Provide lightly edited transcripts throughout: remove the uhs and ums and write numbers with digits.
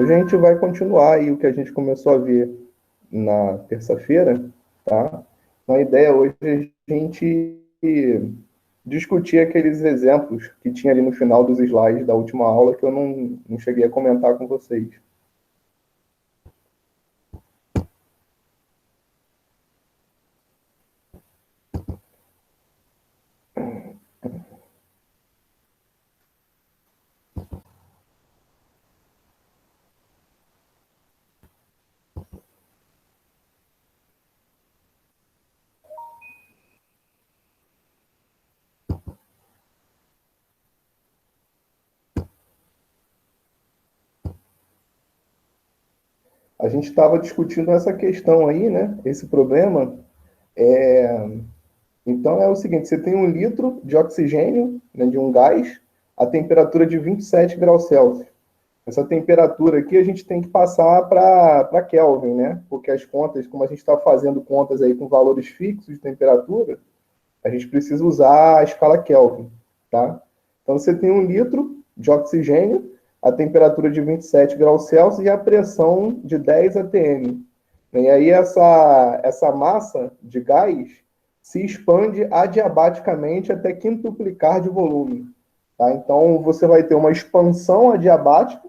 Hoje a gente vai continuar aí o que a gente começou a ver na terça-feira, tá? Então, a ideia hoje é a gente discutir aqueles exemplos que tinha ali no final dos slides da última aula que eu não cheguei a comentar com vocês. A gente estava discutindo essa questão aí, né? Esse problema. Então é o seguinte: você tem 1 litro de oxigênio, né, de um gás, a temperatura de 27 graus Celsius. Essa temperatura aqui a gente tem que passar para Kelvin, né? Porque as contas, como a gente está fazendo contas aí com valores fixos de temperatura, a gente precisa usar a escala Kelvin, tá? Então você tem 1 litro de oxigênio, a temperatura de 27 graus Celsius e a pressão de 10 atm. E aí essa massa de gás se expande adiabaticamente até quintuplicar de volume. Tá? Então você vai ter uma expansão adiabática.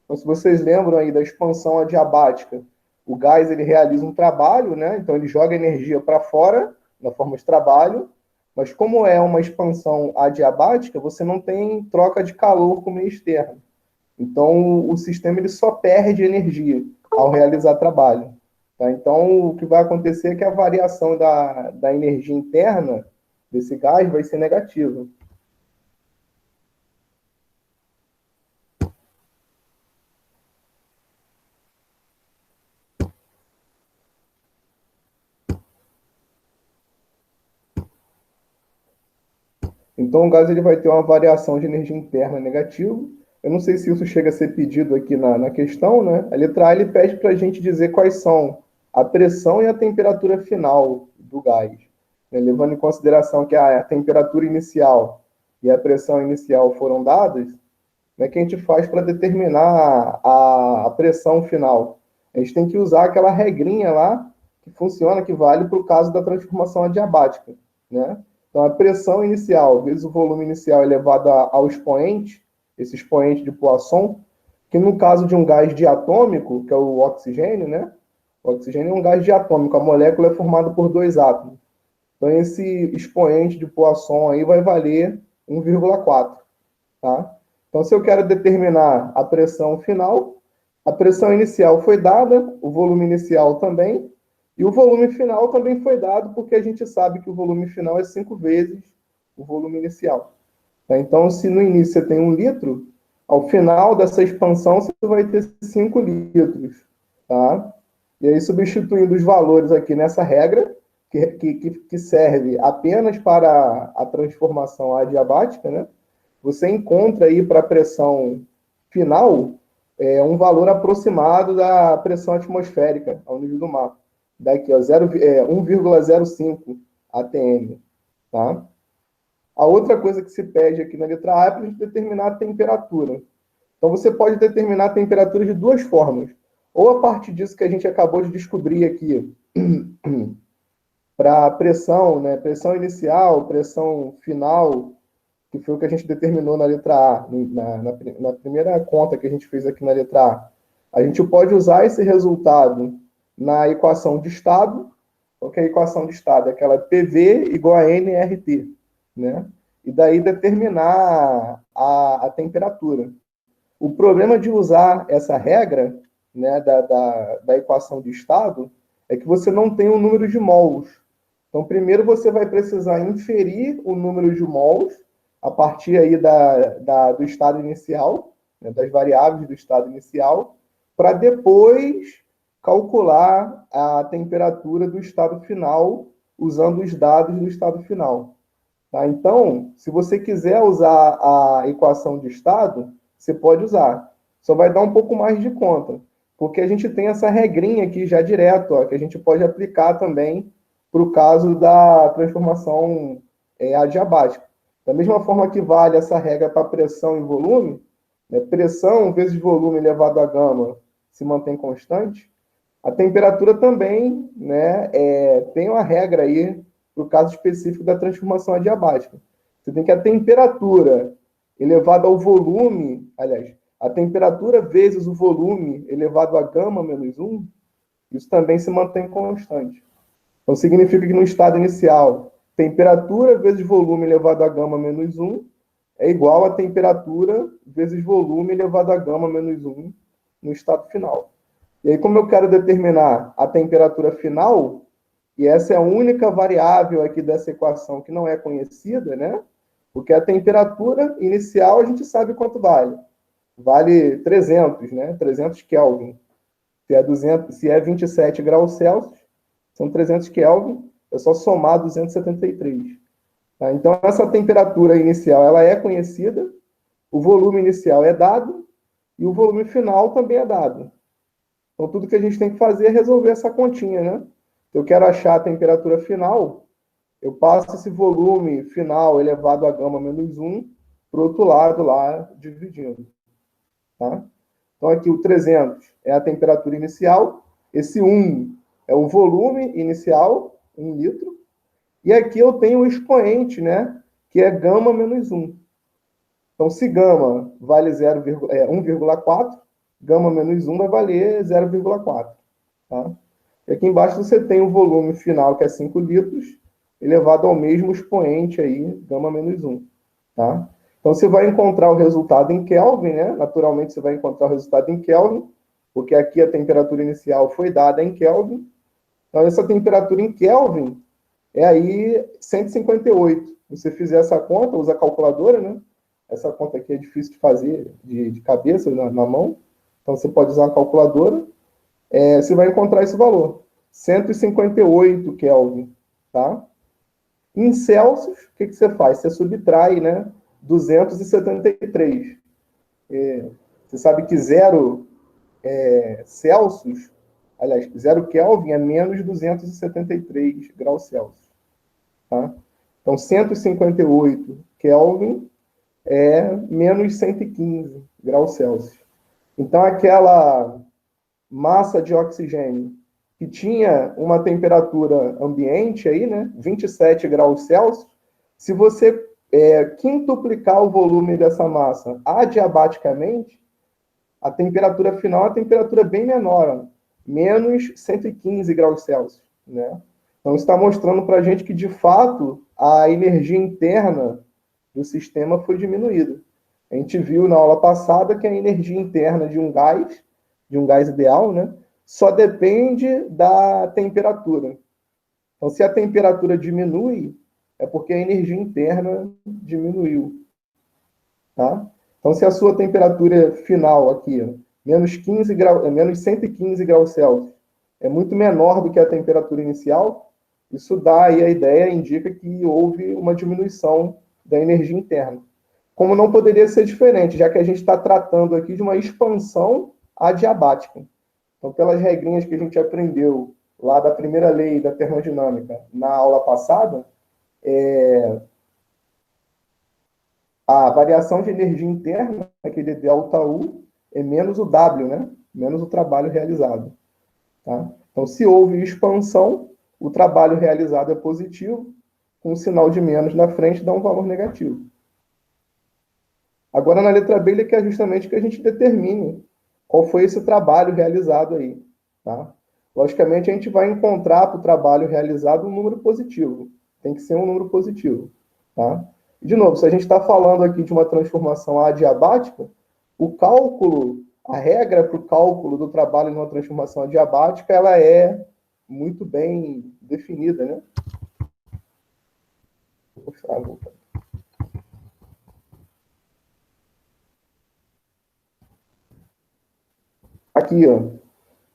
Então, se vocês lembram aí da expansão adiabática, o gás ele realiza um trabalho, né? Então ele joga energia para fora na forma de trabalho, mas como é uma expansão adiabática, você não tem troca de calor com o meio externo. Então o sistema ele só perde energia ao realizar trabalho. Tá? Então o que vai acontecer é que a variação da energia interna desse gás vai ser negativa. Então, o gás ele vai ter uma variação de energia interna negativa. Eu não sei se isso chega a ser pedido aqui na questão, né? A letra A ele pede para a gente dizer quais são a pressão e a temperatura final do gás, né? Levando em consideração que a temperatura inicial e a pressão inicial foram dadas, né, que a gente faz para determinar a pressão final? A gente tem que usar aquela regrinha lá que funciona, que vale para o caso da transformação adiabática, né? Então, a pressão inicial vezes o volume inicial elevado ao expoente, esse expoente de Poisson, que no caso de um gás diatômico, que é o oxigênio, né? O oxigênio é um gás diatômico, a molécula é formada por 2 átomos. Então, esse expoente de Poisson aí vai valer 1,4, tá? Então, se eu quero determinar a pressão final, a pressão inicial foi dada, o volume inicial também, e o volume final também foi dado, porque a gente sabe que o volume final é 5 vezes o volume inicial. Tá? Então, se no início você tem 1 litro, ao final dessa expansão você vai ter 5 litros. Tá? E aí, substituindo os valores aqui nessa regra, que serve apenas para a transformação adiabática, né? Você encontra aí para a pressão final um valor aproximado da pressão atmosférica ao nível do mar. Daqui, ó, 1,05 atm. Tá? A outra coisa que se pede aqui na letra A é para a gente determinar a temperatura. Então, você pode determinar a temperatura de 2 formas. Ou a partir disso que a gente acabou de descobrir aqui, para pressão, né? Pressão inicial, pressão final, que foi o que a gente determinou na letra A, na primeira conta que a gente fez aqui na letra A. A gente pode usar esse resultado na equação de estado. Qual que é a equação de estado? É aquela PV igual a nRT, né? E daí determinar a temperatura. O problema de usar essa regra, né, da equação de estado é que você não tem o número de mols. Então, primeiro você vai precisar inferir o número de mols a partir aí do estado inicial, né, das variáveis do estado inicial, para depois calcular a temperatura do estado final usando os dados do estado final. Tá? Então, se você quiser usar a equação de estado, você pode usar. Só vai dar um pouco mais de conta, porque a gente tem essa regrinha aqui já direto, ó, que a gente pode aplicar também para o caso da transformação adiabática. Da mesma forma que vale essa regra para pressão e volume, né? Pressão vezes volume elevado a gama se mantém constante. A temperatura também, né, tem uma regra aí para o caso específico da transformação adiabática. Você tem que a temperatura elevada ao volume, aliás, a temperatura vezes o volume elevado a gama menos 1, isso também se mantém constante. Então, significa que no estado inicial, temperatura vezes volume elevado a gama menos 1 é igual a temperatura vezes volume elevado a gama menos 1 no estado final. E aí, como eu quero determinar a temperatura final, e essa é a única variável aqui dessa equação que não é conhecida, né? Porque a temperatura inicial a gente sabe quanto vale. Vale 300, né? 300 Kelvin. Se é 27 graus Celsius, são 300 Kelvin, é só somar 273. Tá? Então, essa temperatura inicial ela é conhecida, o volume inicial é dado, e o volume final também é dado. Então, tudo que a gente tem que fazer é resolver essa continha, né? Eu quero achar a temperatura final, eu passo esse volume final elevado a gama menos 1 para o outro lado lá, dividindo. Tá? Então, aqui o 300 é a temperatura inicial, esse 1 é o volume inicial, 1 litro, e aqui eu tenho o expoente, né, que é gama menos 1. Então, se gama vale 1,4, gama menos 1 vai valer 0,4. Tá? E aqui embaixo você tem o volume final, que é 5 litros, elevado ao mesmo expoente aí, gama menos 1. Tá? Então, você vai encontrar o resultado em Kelvin, né? Naturalmente, você vai encontrar o resultado em Kelvin, porque aqui a temperatura inicial foi dada em Kelvin. Então, essa temperatura em Kelvin é aí 158. Se você fizer essa conta, usa a calculadora, né? Essa conta aqui é difícil de fazer de cabeça, na mão. Então, você pode usar a calculadora. Você vai encontrar esse valor. 158 Kelvin, tá? Em Celsius, o que você faz? Você subtrai, né? 273. Você sabe que 0 Celsius, aliás, 0 Kelvin é menos 273 graus Celsius. Tá? Então, 158 Kelvin é menos 115 graus Celsius. Então, aquela massa de oxigênio que tinha uma temperatura ambiente aí, né, 27 graus Celsius, se você quintuplicar o volume dessa massa adiabaticamente, a temperatura final é uma temperatura bem menor, menos 115 graus Celsius. Né? Então, isso está mostrando para a gente que, de fato, a energia interna do sistema foi diminuída. A gente viu na aula passada que a energia interna de um gás ideal, né, só depende da temperatura. Então, se a temperatura diminui, é porque a energia interna diminuiu. Tá? Então, se a sua temperatura final aqui, ó, menos 115 graus Celsius, é muito menor do que a temperatura inicial, isso dá aí a ideia, indica que houve uma diminuição da energia interna. Como não poderia ser diferente, já que a gente está tratando aqui de uma expansão adiabática. Então, pelas regrinhas que a gente aprendeu lá da primeira lei da termodinâmica na aula passada, a variação de energia interna, aquele ΔU, é menos o W, né? Menos o trabalho realizado. Tá? Então, se houve expansão, o trabalho realizado é positivo, com um sinal de menos na frente dá um valor negativo. Agora, na letra B, ele quer justamente que a gente determine qual foi esse trabalho realizado aí. Tá? Logicamente, a gente vai encontrar para o trabalho realizado um número positivo. Tem que ser um número positivo. Tá? De novo, se a gente está falando aqui de uma transformação adiabática, o cálculo, a regra para o cálculo do trabalho numa transformação adiabática, ela é muito bem definida, né? Vou mostrar, aqui, ó.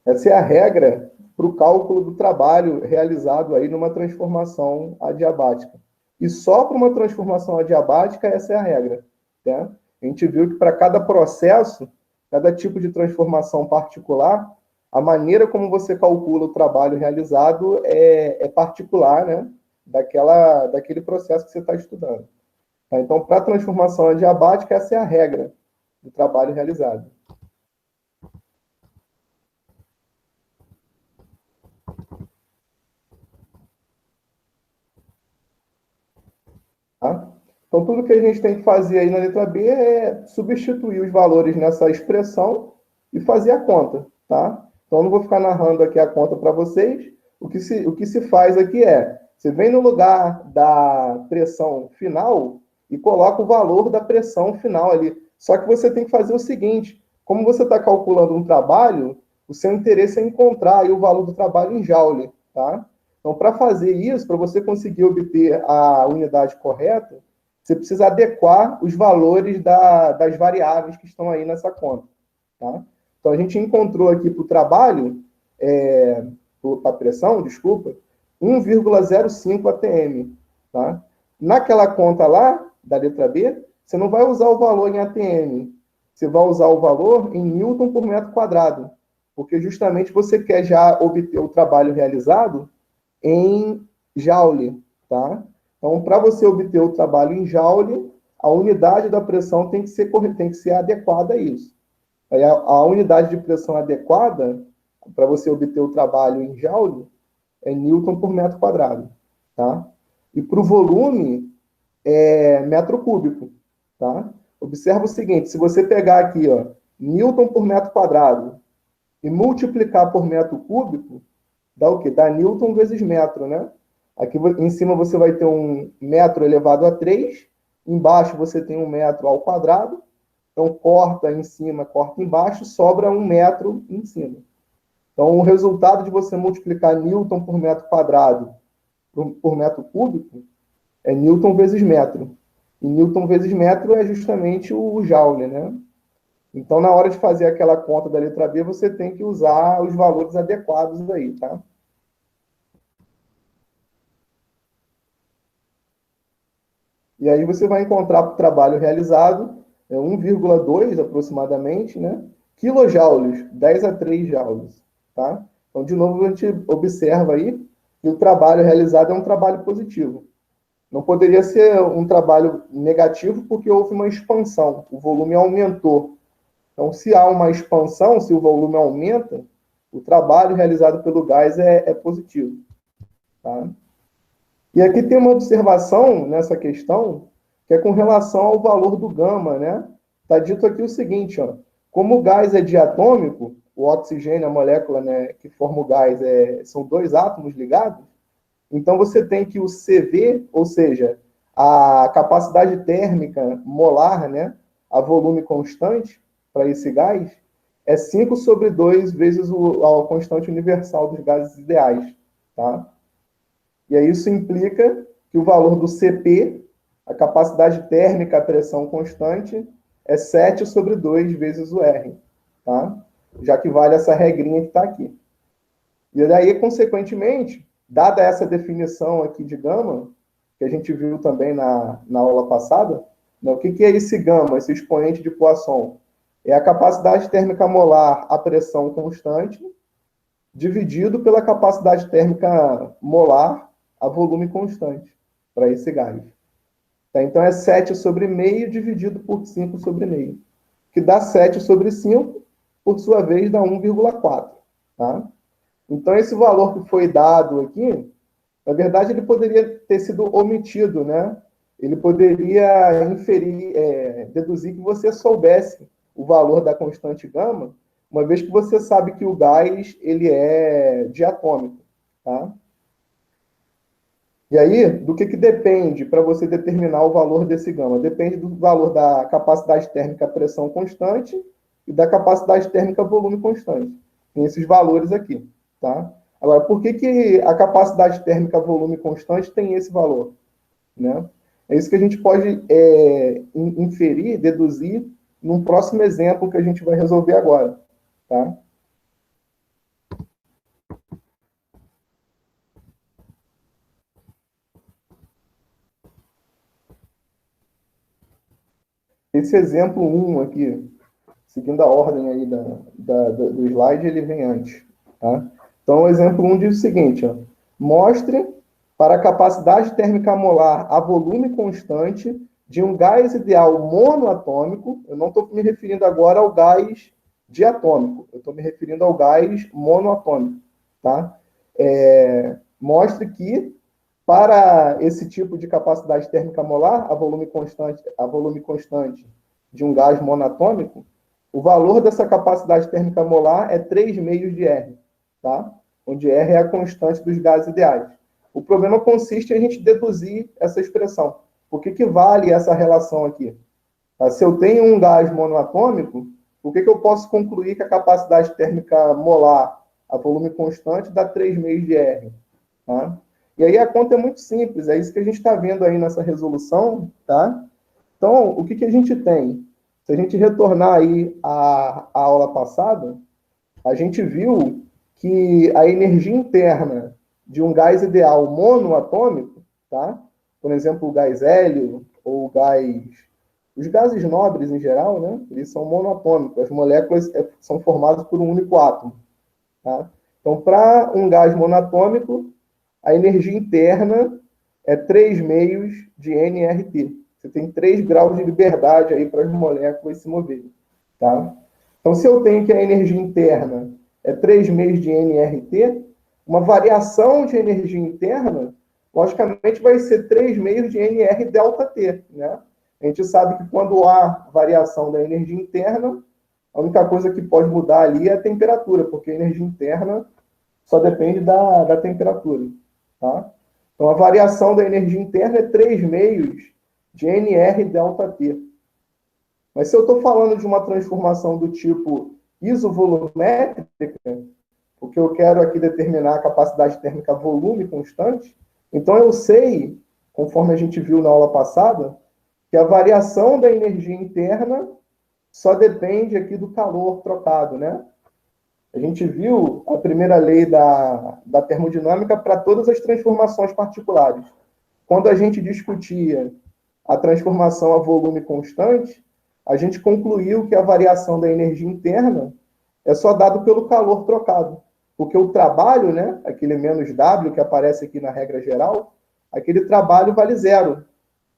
Essa é a regra para o cálculo do trabalho realizado aí numa transformação adiabática. E só para uma transformação adiabática, essa é a regra. Tá? A gente viu que para cada processo, cada tipo de transformação particular, a maneira como você calcula o trabalho realizado é particular, né? Daquele processo que você está estudando. Tá? Então, para a transformação adiabática, essa é a regra. do trabalho realizado. Tá? Então, tudo que a gente tem que fazer aí na letra B é substituir os valores nessa expressão e fazer a conta, tá? Então, eu não vou ficar narrando aqui a conta para vocês. O que se faz aqui é, você vem no lugar da pressão final e coloca o valor da pressão final ali. Só que você tem que fazer o seguinte, como você está calculando um trabalho, o seu interesse é encontrar aí o valor do trabalho em joule, tá? Então, para fazer isso, para você conseguir obter a unidade correta, você precisa adequar os valores das variáveis que estão aí nessa conta. Tá? Então, a gente encontrou aqui para o trabalho, para a pressão, desculpa, 1,05 atm. Tá? Naquela conta lá, da letra B, você não vai usar o valor em atm, você vai usar o valor em newton por metro quadrado, porque justamente você quer já obter o trabalho realizado em joule, tá? Então, para você obter o trabalho em joule, a unidade da pressão tem que ser adequada a isso. Aí a unidade de pressão adequada, para você obter o trabalho em joule, é newton por metro quadrado, tá? E para o volume, é metro cúbico, tá? Observa o seguinte, se você pegar aqui, ó, newton por metro quadrado e multiplicar por metro cúbico, dá o quê? Dá newton vezes metro, né? Aqui em cima você vai ter um metro elevado a 3, embaixo você tem um metro ao quadrado, então corta em cima, corta embaixo, sobra um metro em cima. Então o resultado de você multiplicar newton por metro quadrado por metro cúbico é newton vezes metro. E newton vezes metro é justamente o joule, né? Então, na hora de fazer aquela conta da letra B, você tem que usar os valores adequados aí, tá? E aí você vai encontrar para o trabalho realizado 1,2 aproximadamente, né? Quilojoules, 10 a 3 joules, tá? Então, de novo, a gente observa aí que o trabalho realizado é um trabalho positivo. Não poderia ser um trabalho negativo porque houve uma expansão, o volume aumentou. Então, se há uma expansão, se o volume aumenta, o trabalho realizado pelo gás é positivo. Tá? E aqui tem uma observação nessa questão, que é com relação ao valor do gama, né? Está dito aqui o seguinte, ó, como o gás é diatômico, o oxigênio, a molécula, né, que forma o gás, são dois átomos ligados, então você tem que o CV, ou seja, a capacidade térmica molar, né, a volume constante para esse gás, é 5 sobre 2 vezes a constante universal dos gases ideais. Tá? E aí isso implica que o valor do CP, a capacidade térmica à pressão constante, é 7 sobre 2 vezes o R. Tá? Já que vale essa regrinha que está aqui. E daí, consequentemente, dada essa definição aqui de gama, que a gente viu também na aula passada, né, o que é esse gama, esse expoente de Poisson? É a capacidade térmica molar à pressão constante, dividido pela capacidade térmica molar a volume constante, para esse gás. Tá? Então, é 7 sobre meio dividido por 5 sobre meio, que dá 7 sobre 5, por sua vez, dá 1,4. Tá? Então, esse valor que foi dado aqui, na verdade, ele poderia ter sido omitido, né? Ele poderia inferir, deduzir que você soubesse o valor da constante gama, uma vez que você sabe que o gás ele é diatômico, tá? E aí, do que depende para você determinar o valor desse gama? Depende do valor da capacidade térmica pressão constante e da capacidade térmica volume constante. Tem esses valores aqui. Tá? Agora, por que a capacidade térmica volume constante tem esse valor? Né? É isso que a gente pode inferir, deduzir, num próximo exemplo que a gente vai resolver agora. Tá? Esse exemplo 1 aqui, seguindo a ordem aí do slide, ele vem antes. Tá? Então, o exemplo 1 diz o seguinte, ó, mostre para a capacidade térmica molar a volume constante de um gás ideal monoatômico, eu não estou me referindo agora ao gás diatômico, eu estou me referindo ao gás monoatômico, tá? Mostre que, para esse tipo de capacidade térmica molar, a volume constante de um gás monatômico, o valor dessa capacidade térmica molar é 3 meios de R, tá? Onde R é a constante dos gases ideais. O problema consiste em a gente deduzir essa expressão. Por que vale essa relação aqui? Tá? Se eu tenho um gás monoatômico, por que eu posso concluir que a capacidade térmica molar a volume constante dá 3 meios de R? Tá? E aí a conta é muito simples, é isso que a gente está vendo aí nessa resolução, tá? Então, o que a gente tem? Se a gente retornar aí à aula passada, a gente viu que a energia interna de um gás ideal monoatômico, tá? Por exemplo, o gás hélio ou o gás... Os gases nobres, em geral, né? Eles são monoatômicos. As moléculas são formadas por um único átomo, tá? Então, para um gás monatômico, a energia interna é 3 meios de nRT. Você tem 3 graus de liberdade aí para as moléculas se moverem, tá? Então, se eu tenho que a energia interna é 3 meios de nRT, uma variação de energia interna, logicamente, vai ser 3 meios de nR delta T, né? A gente sabe que quando há variação da energia interna, a única coisa que pode mudar ali é a temperatura, porque a energia interna só depende da temperatura, tá? Então, a variação da energia interna é 3 meios de nR delta T. Mas se eu estou falando de uma transformação do tipo isovolumétrica, porque eu quero aqui determinar a capacidade térmica volume constante, então eu sei, conforme a gente viu na aula passada, que a variação da energia interna só depende aqui do calor trocado, né? A gente viu a primeira lei da termodinâmica para todas as transformações particulares. Quando a gente discutia a transformação a volume constante, a gente concluiu que a variação da energia interna é só dado pelo calor trocado. Porque o trabalho, né, aquele menos W que aparece aqui na regra geral, aquele trabalho vale zero,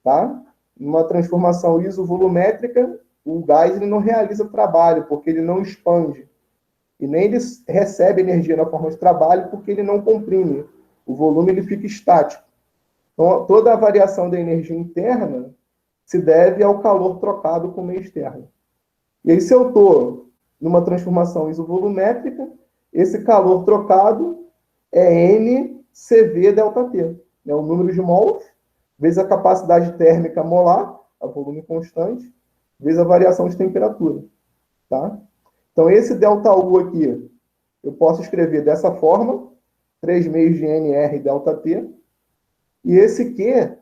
tá? Numa transformação isovolumétrica, o gás ele não realiza trabalho, porque ele não expande. E nem ele recebe energia na forma de trabalho, porque ele não comprime. O volume ele fica estático. Então, toda a variação da energia interna se deve ao calor trocado com o meio externo. E aí, se eu estou numa transformação isovolumétrica, esse calor trocado é NCV ΔT. Né? O número de mols vezes a capacidade térmica molar, a volume constante, vezes a variação de temperatura. Tá? Então, esse ΔU aqui, eu posso escrever dessa forma, 3 meios de NR ΔT. E esse Q,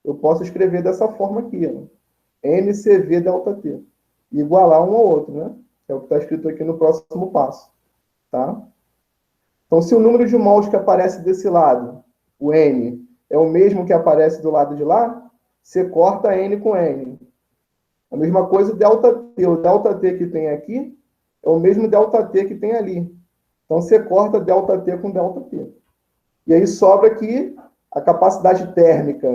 eu posso escrever dessa forma aqui, ó, NCV ΔT. Igualar um ao outro, né? É o que está escrito aqui no próximo passo. Tá? Então, se o número de mols que aparece desse lado, o N, é o mesmo que aparece do lado de lá, você corta N com N. A mesma coisa o ΔT. O ΔT que tem aqui é o mesmo ΔT que tem ali. Então, você corta ΔT com ΔT. E aí sobra aqui a capacidade térmica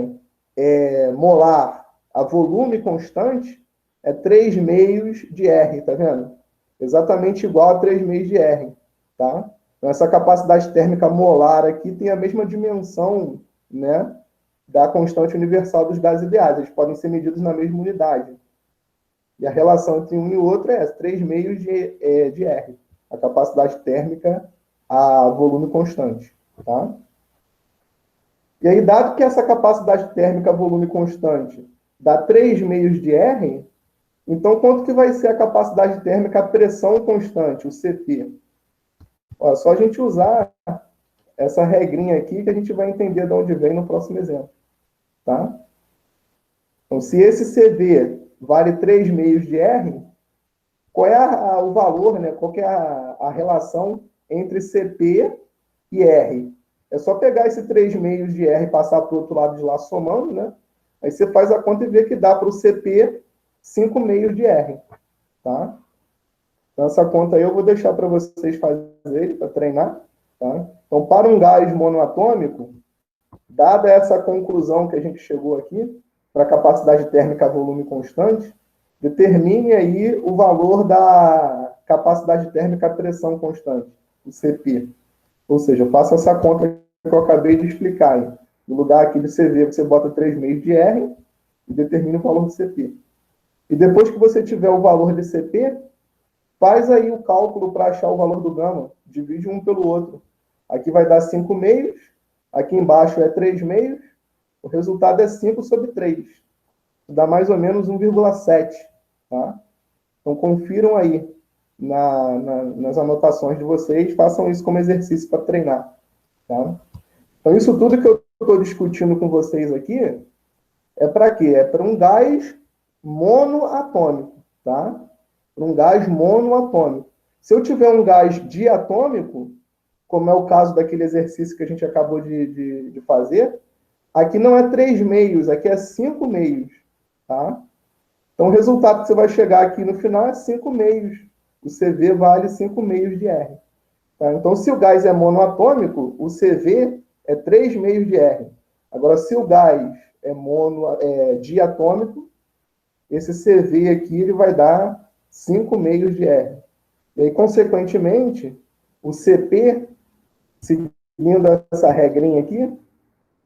molar a volume constante é 3 meios de R, tá vendo? Exatamente igual a 3 meios de R, tá? Então, essa capacidade térmica molar aqui tem a mesma dimensão, né, da constante universal dos gases ideais. Eles podem ser medidos na mesma unidade. E a relação entre um e outro é 3 meios de R, a capacidade térmica a volume constante, tá? E aí, dado que essa capacidade térmica a volume constante dá 3 meios de R, então quanto que vai ser a capacidade térmica a pressão constante, o CP? Ó, só a gente usar essa regrinha aqui que a gente vai entender de onde vem no próximo exemplo, tá? Então, se esse CV vale 3 meios de R, qual é o valor, né? Qual que é a relação entre CP e R? É só pegar esse 3 meios de R e passar para o outro lado de lá somando, né? Aí você faz a conta e vê que dá para o CP 5 meios de R, tá? Então, essa conta aí eu vou deixar para vocês fazerem, para treinar, tá? Então, para um gás monoatômico, dada essa conclusão que a gente chegou aqui, para capacidade térmica a volume constante, determine aí o valor da capacidade térmica a pressão constante, o CP. Ou seja, faça essa conta que eu acabei de explicar. Hein? No lugar aqui de CV, você bota 3 meios de R e determina o valor do CP. E depois que você tiver o valor de CP, faz aí o cálculo para achar o valor do gama. Divide um pelo outro. Aqui vai dar 5 meios, aqui embaixo é 3 meios, o resultado é 5 sobre 3. Dá mais ou menos 1,7. Tá? Então, confiram aí nas anotações de vocês, façam isso como exercício para treinar. Tá? Então, isso tudo que eu estou discutindo com vocês aqui é para quê? É para um gás monoatômico. Tá? Para um gás monoatômico. Se eu tiver um gás diatômico, como é o caso daquele exercício que a gente acabou de fazer, aqui não é 3 meios, aqui é 5 meios. Tá? Então, o resultado que você vai chegar aqui no final é 5 meios. O CV vale 5 meios de R. Tá? Então, se o gás é monoatômico, o CV é 3 meios de R. Agora, se o gás é diatômico, esse CV aqui ele vai dar 5 meios de R. E aí, consequentemente, o CP, seguindo essa regrinha aqui,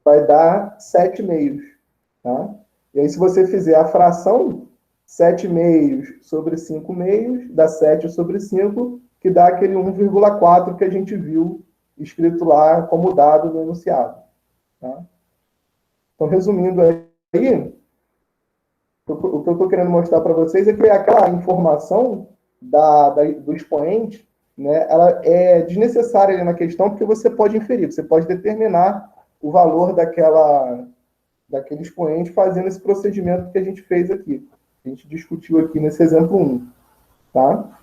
vai dar 7 meios. Tá? E aí, se você fizer a fração, 7 meios sobre 5 meios, dá 7 sobre 5, que dá aquele 1,4 que a gente viu escrito lá como dado no enunciado. Tá? Então, resumindo aí, o que eu estou querendo mostrar para vocês é que aquela informação do expoente, né, ela é desnecessária ali na questão, porque você pode inferir, você pode determinar o valor daquele expoente fazendo esse procedimento que a gente fez aqui. A gente discutiu aqui nesse exemplo 1. Tá?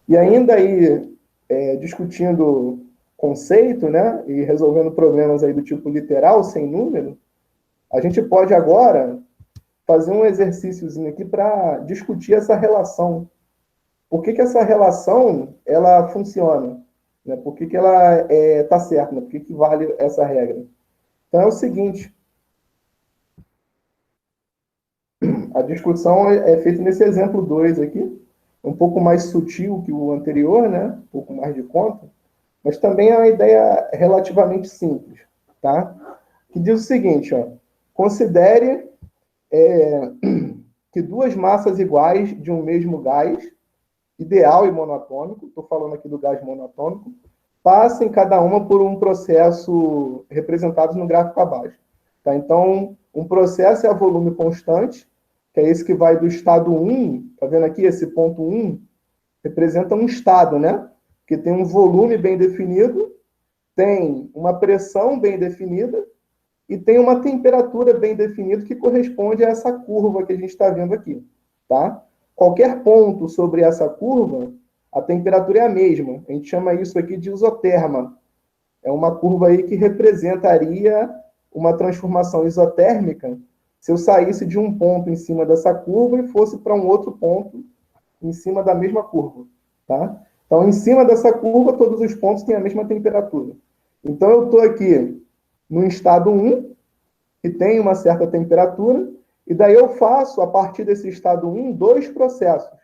E ainda aí, discutindo conceito, né, e resolvendo problemas aí do tipo literal, sem número, a gente pode agora fazer um exercíciozinho aqui para discutir essa relação. Por que essa relação ela funciona? Né? Por que ela está certa? Né? Por que vale essa regra? Então é o seguinte, a discussão é feita nesse exemplo 2 aqui, um pouco mais sutil que o anterior, né? Um pouco mais de conta, mas também é uma ideia relativamente simples, tá? Que diz o seguinte, ó, considere que duas massas iguais de um mesmo gás, ideal e monatômico, estou falando aqui do gás monatômico, passem cada uma por um processo representado no gráfico abaixo. Tá? Então, um processo é a volume constante, que é esse que vai do estado 1, tá vendo aqui esse ponto 1? Representa um estado, né? Que tem um volume bem definido, tem uma pressão bem definida e tem uma temperatura bem definida que corresponde a essa curva que a gente está vendo aqui, tá? Qualquer ponto sobre essa curva, a temperatura é a mesma. A gente chama isso aqui de isoterma. É uma curva aí que representaria uma transformação isotérmica se eu saísse de um ponto em cima dessa curva e fosse para um outro ponto em cima da mesma curva, tá? Então, em cima dessa curva, todos os pontos têm a mesma temperatura. Então, eu estou aqui no estado 1, que tem uma certa temperatura, e daí eu faço, a partir desse estado 1, dois processos.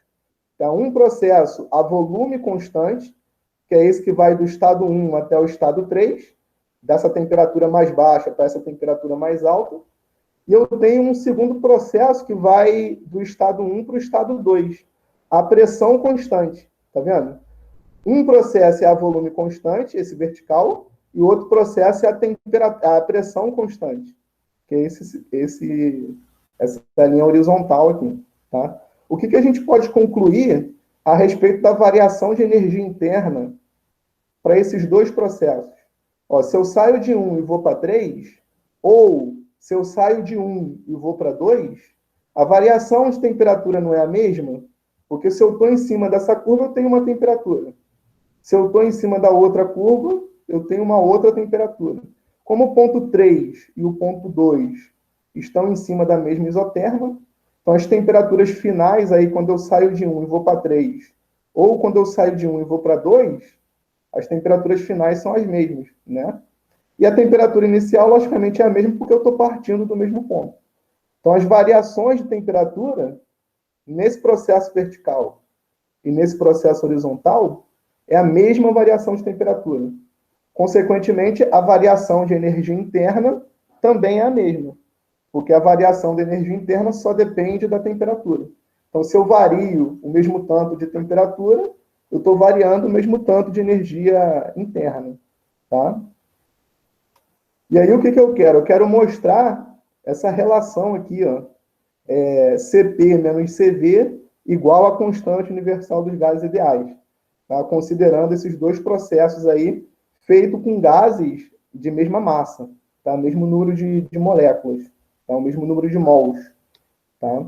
Tá? Um processo a volume constante, que é esse que vai do estado 1 até o estado 3, dessa temperatura mais baixa para essa temperatura mais alta, e eu tenho um segundo processo que vai do estado 1 para o estado 2, a pressão constante, tá vendo? Um processo é a volume constante, esse vertical, e o outro processo é a pressão constante, que é essa linha horizontal aqui. Tá? O que a gente pode concluir a respeito da variação de energia interna para esses dois processos? Ó, se eu saio de 1 e vou para 3, ou se eu saio de 1 e vou para 2, a variação de temperatura não é a mesma, porque se eu estou em cima dessa curva, eu tenho uma temperatura. Se eu estou em cima da outra curva, eu tenho uma outra temperatura. Como o ponto 3 e o ponto 2 estão em cima da mesma isoterma, então as temperaturas finais, aí, quando eu saio de 1 e vou para 3, ou quando eu saio de 1 e vou para 2, as temperaturas finais são as mesmas, né? E a temperatura inicial, logicamente, é a mesma porque eu estou partindo do mesmo ponto. Então, as variações de temperatura, nesse processo vertical e nesse processo horizontal, é a mesma variação de temperatura. Consequentemente, a variação de energia interna também é a mesma, porque a variação da energia interna só depende da temperatura. Então, se eu vario o mesmo tanto de temperatura, eu estou variando o mesmo tanto de energia interna. Tá? E aí, o que eu quero? Eu quero mostrar essa relação aqui, ó, Cp menos Cv igual à constante universal dos gases ideais. Tá? Considerando esses dois processos aí, feito com gases de mesma massa, tá? Mesmo número de moléculas, tá? O mesmo número de mols. Tá?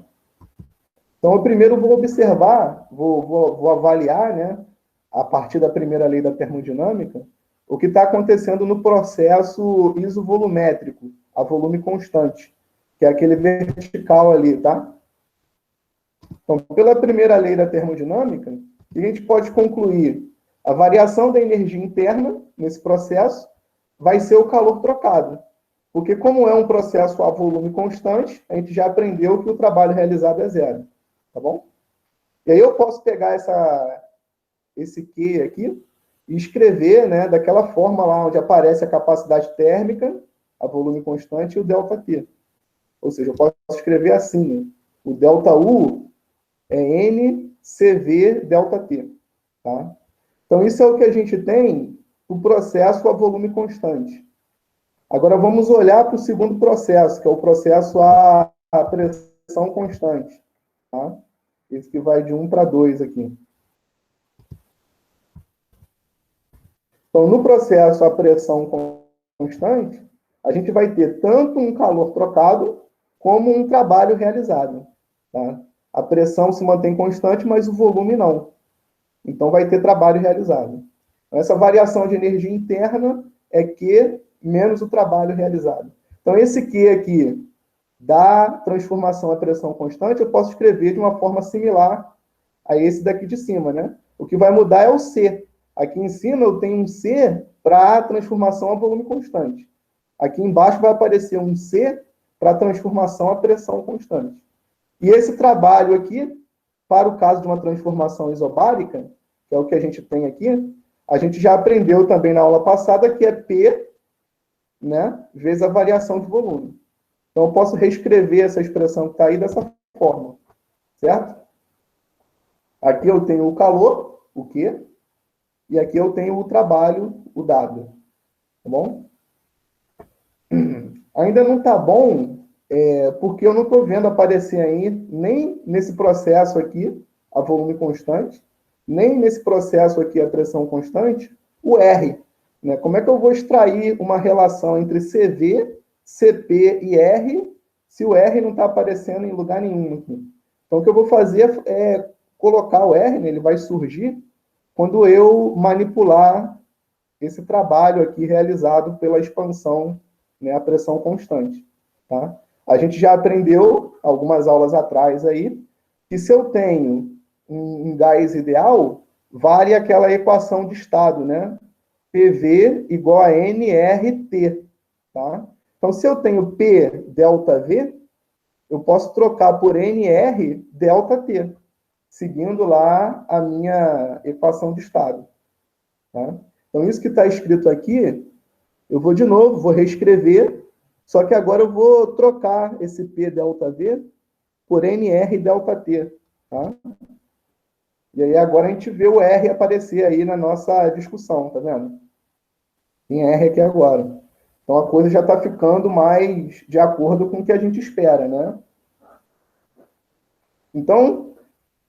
Então, eu primeiro vou observar, vou avaliar, né, a partir da primeira lei da termodinâmica, o que está acontecendo no processo isovolumétrico, a volume constante, que é aquele vertical ali, tá? Então, pela primeira lei da termodinâmica, a gente pode concluir a variação da energia interna nesse processo vai ser o calor trocado. Porque como é um processo a volume constante, a gente já aprendeu que o trabalho realizado é zero. Tá bom? E aí eu posso pegar esse Q aqui e escrever, né, daquela forma lá onde aparece a capacidade térmica, a volume constante e o ΔT. Ou seja, eu posso escrever assim, né? O ΔU é NCV ΔT. Tá? Então, isso é o que a gente tem no processo a volume constante. Agora, vamos olhar para o segundo processo, que é o processo a pressão constante. Tá? Esse que vai de 1 para 2 aqui. Então, no processo a pressão constante, a gente vai ter tanto um calor trocado como um trabalho realizado. Tá? A pressão se mantém constante, mas o volume não. Então, vai ter trabalho realizado. Então, essa variação de energia interna é Q menos o trabalho realizado. Então, esse Q aqui da transformação à pressão constante, eu posso escrever de uma forma similar a esse daqui de cima, né? O que vai mudar é o C. Aqui em cima eu tenho um C para a transformação a volume constante. Aqui embaixo vai aparecer um C para a transformação a pressão constante. E esse trabalho aqui, para o caso de uma transformação isobárica, que é o que a gente tem aqui, a gente já aprendeu também na aula passada que é P, né, vezes a variação de volume. Então, eu posso reescrever essa expressão que está aí dessa forma, certo? Aqui eu tenho o calor, o Q, e aqui eu tenho o trabalho, o W. Tá bom? Ainda não está bom, porque eu não estou vendo aparecer aí, nem nesse processo aqui, a volume constante, nem nesse processo aqui, a pressão constante, o R. Né? Como é que eu vou extrair uma relação entre CV, CP e R, se o R não está aparecendo em lugar nenhum aqui? Então, o que eu vou fazer é colocar o R, né? Ele vai surgir quando eu manipular esse trabalho aqui realizado pela expansão, né, a pressão constante. Tá? A gente já aprendeu, algumas aulas atrás aí, que se eu tenho um gás ideal, vale aquela equação de estado, né? PV igual a nRT. Tá? Então, se eu tenho P ΔV, eu posso trocar por NR ΔT, seguindo lá a minha equação de estado. Tá? Então, isso que está escrito aqui, eu vou de novo, vou reescrever, só que agora eu vou trocar esse P ΔV por NR ΔT. Tá? E aí agora a gente vê o R aparecer aí na nossa discussão, tá vendo? Tem R aqui agora. Então a coisa já está ficando mais de acordo com o que a gente espera, né? Então,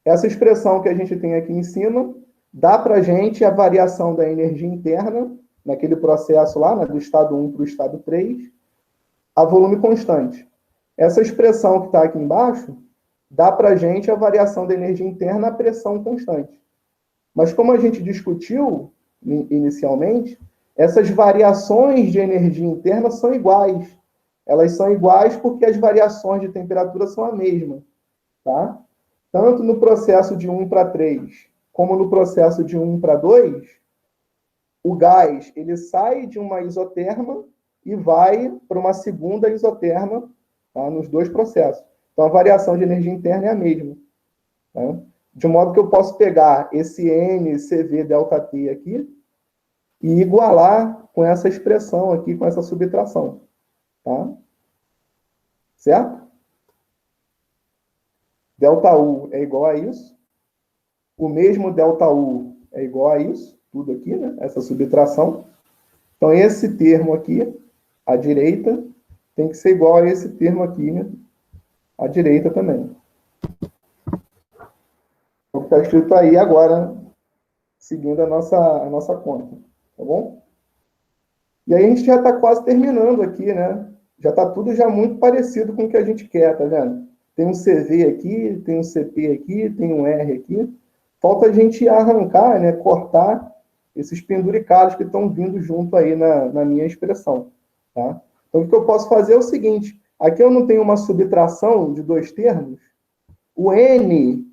essa expressão que a gente tem aqui em cima dá para a gente a variação da energia interna, naquele processo lá, né, do estado 1 para o estado 3, a volume constante. Essa expressão que está aqui embaixo dá para a gente a variação da energia interna à pressão constante. Mas como a gente discutiu inicialmente, essas variações de energia interna são iguais. Elas são iguais porque as variações de temperatura são a mesma. Tá? Tanto no processo de 1 para 3, como no processo de 1 para 2, o gás ele sai de uma isoterma e vai para uma segunda isoterma tá? Nos dois processos. Então, a variação de energia interna é a mesma. Tá? De modo que eu posso pegar esse NCV ΔT aqui e igualar com essa expressão aqui, com essa subtração. Tá? Certo? ΔU é igual a isso. O mesmo ΔU é igual a isso. Tudo aqui, né? Essa subtração. Então, esse termo aqui, à direita, tem que ser igual a esse termo aqui, né? À direita também. O que está escrito aí agora, seguindo a nossa conta. Tá bom? E aí a gente já está quase terminando aqui, né? Já está tudo já muito parecido com o que a gente quer, tá vendo? Tem um CV aqui, tem um CP aqui, tem um R aqui. Falta a gente arrancar, né? Cortar esses penduricados que estão vindo junto aí na minha expressão, tá? Então, o que eu posso fazer é o seguinte. Aqui eu não tenho uma subtração de dois termos. O N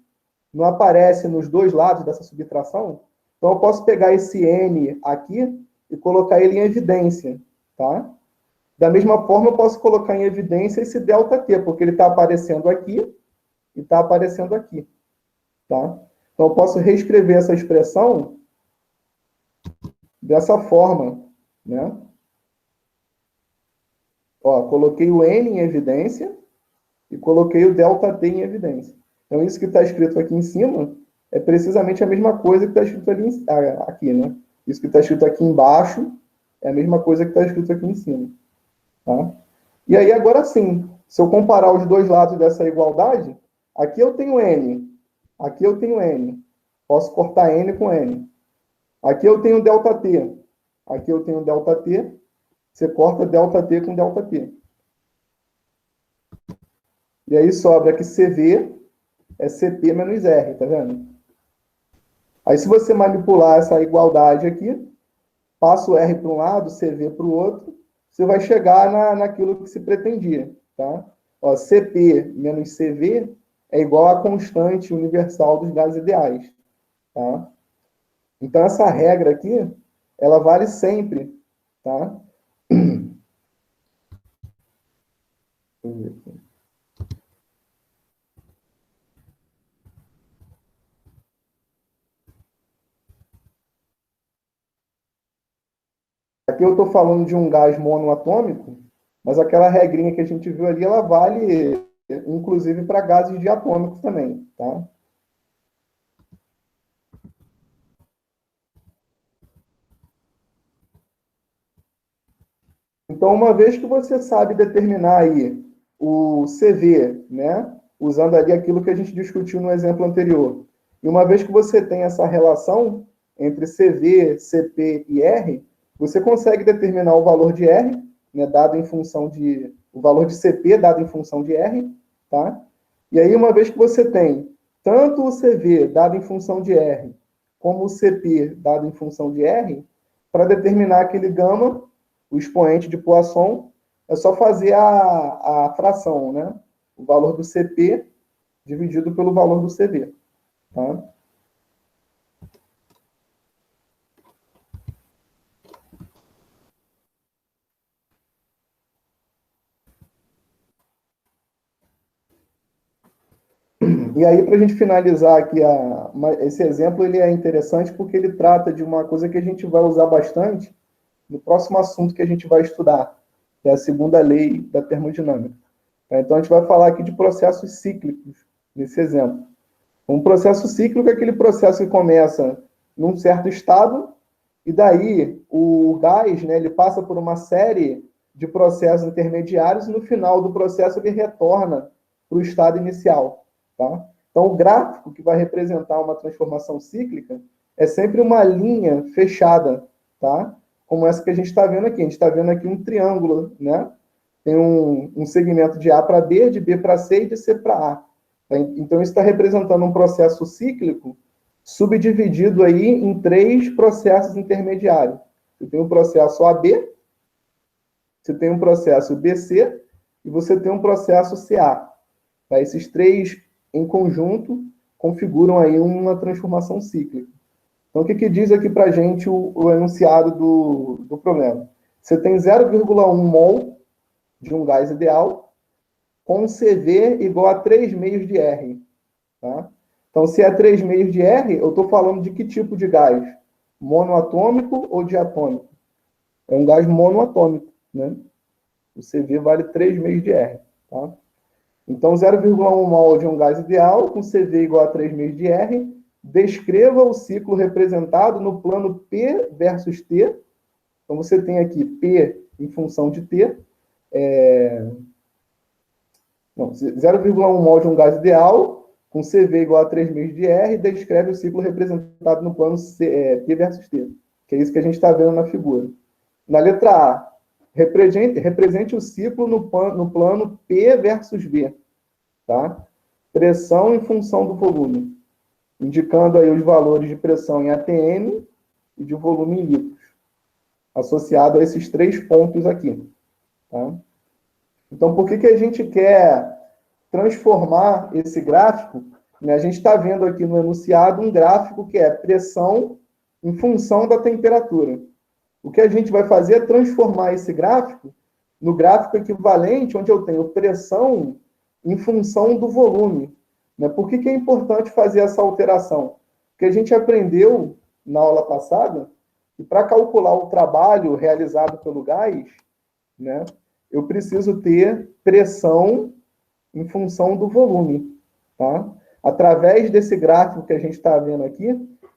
não aparece nos dois lados dessa subtração. Então, eu posso pegar esse N aqui e colocar ele em evidência, tá? Da mesma forma, eu posso colocar em evidência esse ΔT, porque ele está aparecendo aqui e está aparecendo aqui, tá? Então, eu posso reescrever essa expressão dessa forma, né? Ó, coloquei o N em evidência e coloquei o ΔT em evidência. Então, isso que está escrito aqui em cima é precisamente a mesma coisa que está escrito ali aqui, né? Isso que está escrito aqui embaixo é a mesma coisa que está escrito aqui em cima. Tá? E aí, agora sim, se eu comparar os dois lados dessa igualdade, aqui eu tenho N, aqui eu tenho N. Posso cortar N com N. Aqui eu tenho ΔT, aqui eu tenho ΔT, você corta ΔT com ΔT. E aí sobra que CV é CP menos R, tá vendo? Aí se você manipular essa igualdade aqui, passa o R para um lado, CV para o outro, você vai chegar naquilo que se pretendia, tá? Ó, CP menos CV é igual à constante universal dos gases ideais, tá? Então, essa regra aqui, ela vale sempre, tá? Aqui eu estou falando de um gás monoatômico, mas aquela regrinha que a gente viu ali, ela vale inclusive para gases diatômicos também, tá? Então, uma vez que você sabe determinar aí o CV, né, usando ali aquilo que a gente discutiu no exemplo anterior, e uma vez que você tem essa relação entre CV, CP e R, você consegue determinar o valor de R, né, dado em função de o valor de CP dado em função de R, tá? E aí, uma vez que você tem tanto o CV dado em função de R, como o CP dado em função de R, para determinar aquele gama, o expoente de Poisson, é só fazer a fração, né? O valor do CP dividido pelo valor do CV. Tá? E aí, para a gente finalizar aqui, esse exemplo ele é interessante porque ele trata de uma coisa que a gente vai usar bastante no próximo assunto que a gente vai estudar, que é a segunda lei da termodinâmica. Então, a gente vai falar aqui de processos cíclicos, nesse exemplo. Um processo cíclico é aquele processo que começa num certo estado, e daí o gás, né, ele passa por uma série de processos intermediários, e no final do processo ele retorna para o estado inicial. Tá? Então, o gráfico que vai representar uma transformação cíclica é sempre uma linha fechada, tá? Como essa que a gente está vendo aqui. A gente está vendo aqui um triângulo, né? Tem um segmento de A para B, de B para C e de C para A. Então, isso está representando um processo cíclico subdividido aí em três processos intermediários. Você tem um processo AB, você tem um processo BC e você tem um processo CA. Tá? Esses três, em conjunto, configuram aí uma transformação cíclica. Então, o que diz aqui para a gente o enunciado do problema? Você tem 0,1 mol de um gás ideal com CV igual a 3 meios de R. Tá? Então, se é 3 meios de R, eu estou falando de que tipo de gás? Monoatômico ou diatômico? É um gás monoatômico, né? O CV vale 3 meios de R. Tá? Então, 0,1 mol de um gás ideal, com CV igual a 3 meios de R, descreva o ciclo representado no plano P versus T. Então, você tem aqui P em função de T. 0,1 mol de um gás ideal, com CV igual a 3 meios de R, descreve o ciclo representado no plano P versus T, que é isso que a gente está vendo na figura. Na letra A, represente o ciclo no plano P versus V. Tá? Pressão em função do volume, indicando aí os valores de pressão em ATM e de volume em litros, associado a esses 3 pontos aqui. Tá? Então, por que a gente quer transformar esse gráfico? Né? A gente está vendo aqui no enunciado um gráfico que é pressão em função da temperatura. O que a gente vai fazer é transformar esse gráfico no gráfico equivalente, onde eu tenho pressão em função do volume. Né? Por que é importante fazer essa alteração? Porque a gente aprendeu na aula passada que para calcular o trabalho realizado pelo gás, né, eu preciso ter pressão em função do volume. Tá? Através desse gráfico que a gente está vendo aqui,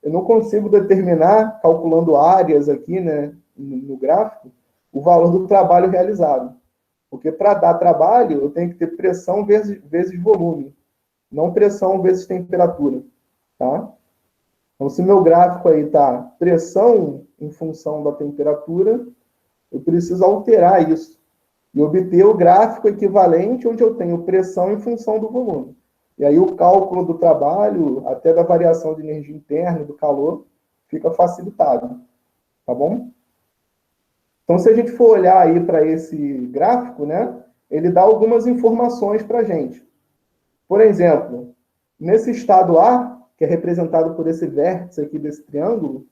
eu não consigo determinar, calculando áreas aqui, né, no gráfico, o valor do trabalho realizado. Porque para dar trabalho, eu tenho que ter pressão vezes volume, não pressão vezes temperatura. Tá? Então, se meu gráfico aí está pressão em função da temperatura, eu preciso alterar isso e obter o gráfico equivalente onde eu tenho pressão em função do volume. E aí o cálculo do trabalho, até da variação de energia interna e do calor, fica facilitado. Tá bom? Então, se a gente for olhar aí para esse gráfico, né, ele dá algumas informações para a gente. Por exemplo, nesse estado A, que é representado por esse vértice aqui desse triângulo,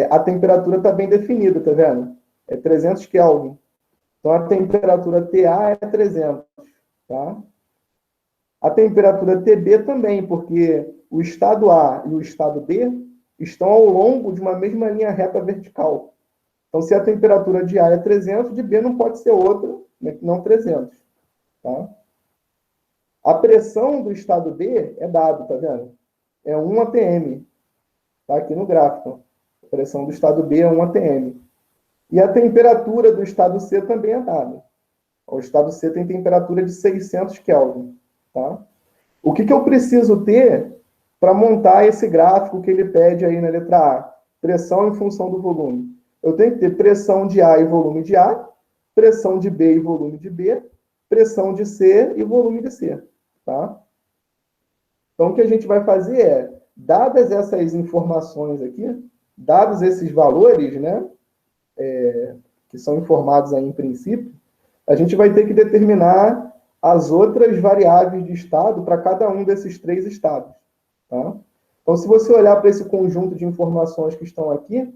a temperatura está bem definida, tá vendo? É 300 Kelvin. Então, a temperatura TA é 300, tá? A temperatura TB também, porque o estado A e o estado B estão ao longo de uma mesma linha reta vertical. Então, se a temperatura de A é 300, de B não pode ser outra, né, não 300. Tá? A pressão do estado B é dado, tá vendo? É 1 atm. Tá aqui no gráfico. A pressão do estado B é 1 atm. E a temperatura do estado C também é dada. O estado C tem temperatura de 600 Kelvin. Tá? O que eu preciso ter para montar esse gráfico que ele pede aí na letra A? Pressão em função do volume. Eu tenho que ter pressão de A e volume de A, pressão de B e volume de B, pressão de C e volume de C. Tá? Então, o que a gente vai fazer é, dadas essas informações aqui, dados esses valores, né, que são informados aí em princípio, a gente vai ter que determinar as outras variáveis de estado para cada um desses 3 estados. Tá? Então, se você olhar para esse conjunto de informações que estão aqui,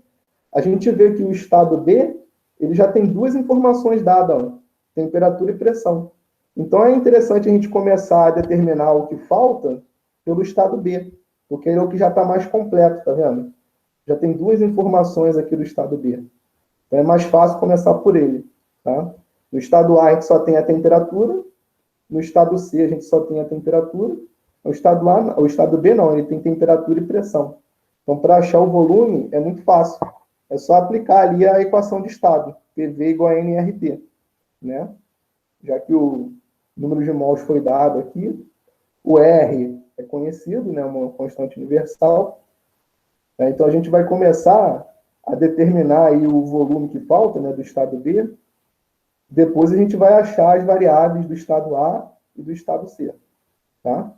a gente vê que o estado B, ele já tem 2 informações dadas, temperatura e pressão. Então, é interessante a gente começar a determinar o que falta pelo estado B, porque ele é o que já está mais completo, tá vendo? Já tem 2 informações aqui do estado B. Então, é mais fácil começar por ele. Tá? No estado A, a gente só tem a temperatura. No estado C, a gente só tem a temperatura. O estado B, não, ele tem temperatura e pressão. Então, para achar o volume, é muito fácil. É só aplicar ali a equação de estado, PV igual a nRT. Né? Já que o número de mols foi dado aqui, o R é conhecido, né, uma constante universal. Então, a gente vai começar a determinar aí o volume que falta, né, do estado B. Depois a gente vai achar as variáveis do estado A e do estado C. Tá?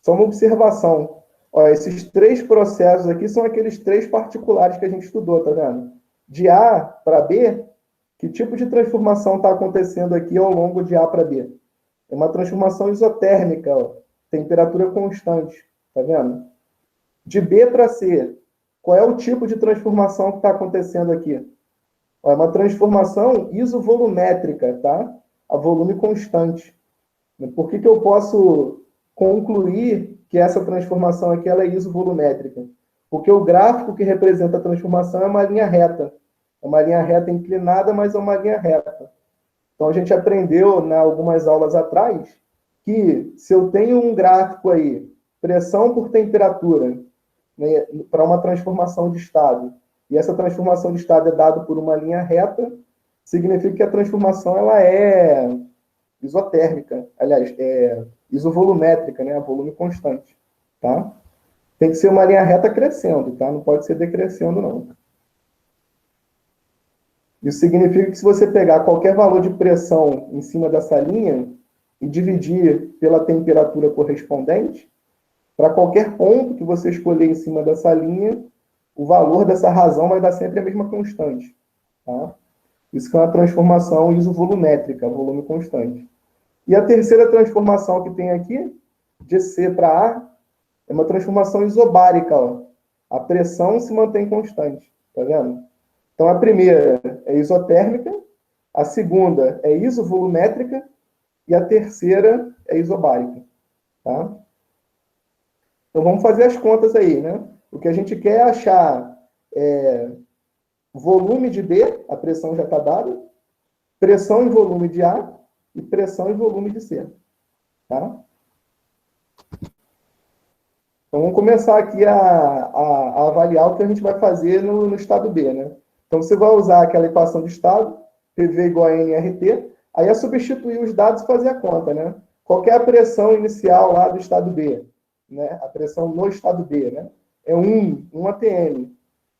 Só uma observação. Olha, esses 3 processos aqui são aqueles 3 particulares que a gente estudou, tá vendo? De A para B, que tipo de transformação está acontecendo aqui ao longo de A para B? É uma transformação isotérmica, ó, temperatura constante, tá vendo? De B para C, qual é o tipo de transformação que está acontecendo aqui? Ó, é uma transformação isovolumétrica, tá? a volume constante. Por que eu posso concluir que essa transformação aqui ela é isovolumétrica? Porque o gráfico que representa a transformação é uma linha reta. É uma linha reta inclinada, mas é uma linha reta. Então, a gente aprendeu, algumas aulas atrás, que se eu tenho um gráfico aí, pressão por temperatura, né, para uma transformação de estado, e essa transformação de estado é dada por uma linha reta, significa que a transformação ela é isotérmica, aliás, é isovolumétrica, né, a volume constante, tá? Tem que ser uma linha reta crescendo, tá? Não pode ser decrescendo, não. Isso significa que se você pegar qualquer valor de pressão em cima dessa linha e dividir pela temperatura correspondente, para qualquer ponto que você escolher em cima dessa linha, o valor dessa razão vai dar sempre a mesma constante, tá? Isso que é uma transformação isovolumétrica, volume constante. E a terceira transformação que tem aqui, de C para A, é uma transformação isobárica. Ó. A pressão se mantém constante, tá vendo? Então, a primeira é isotérmica, a segunda é isovolumétrica e a terceira é isobárica, tá? Então, vamos fazer as contas aí, né? O que a gente quer é achar volume de B, a pressão já está dada, pressão e volume de A e pressão e volume de C, tá? Então, vamos começar aqui a avaliar o que a gente vai fazer no estado B, né? Então, você vai usar aquela equação de estado, PV igual a NRT, aí é substituir os dados e fazer a conta, né? Qual é a pressão inicial lá do estado B? Né? A pressão no estado B, né? É 1 atm.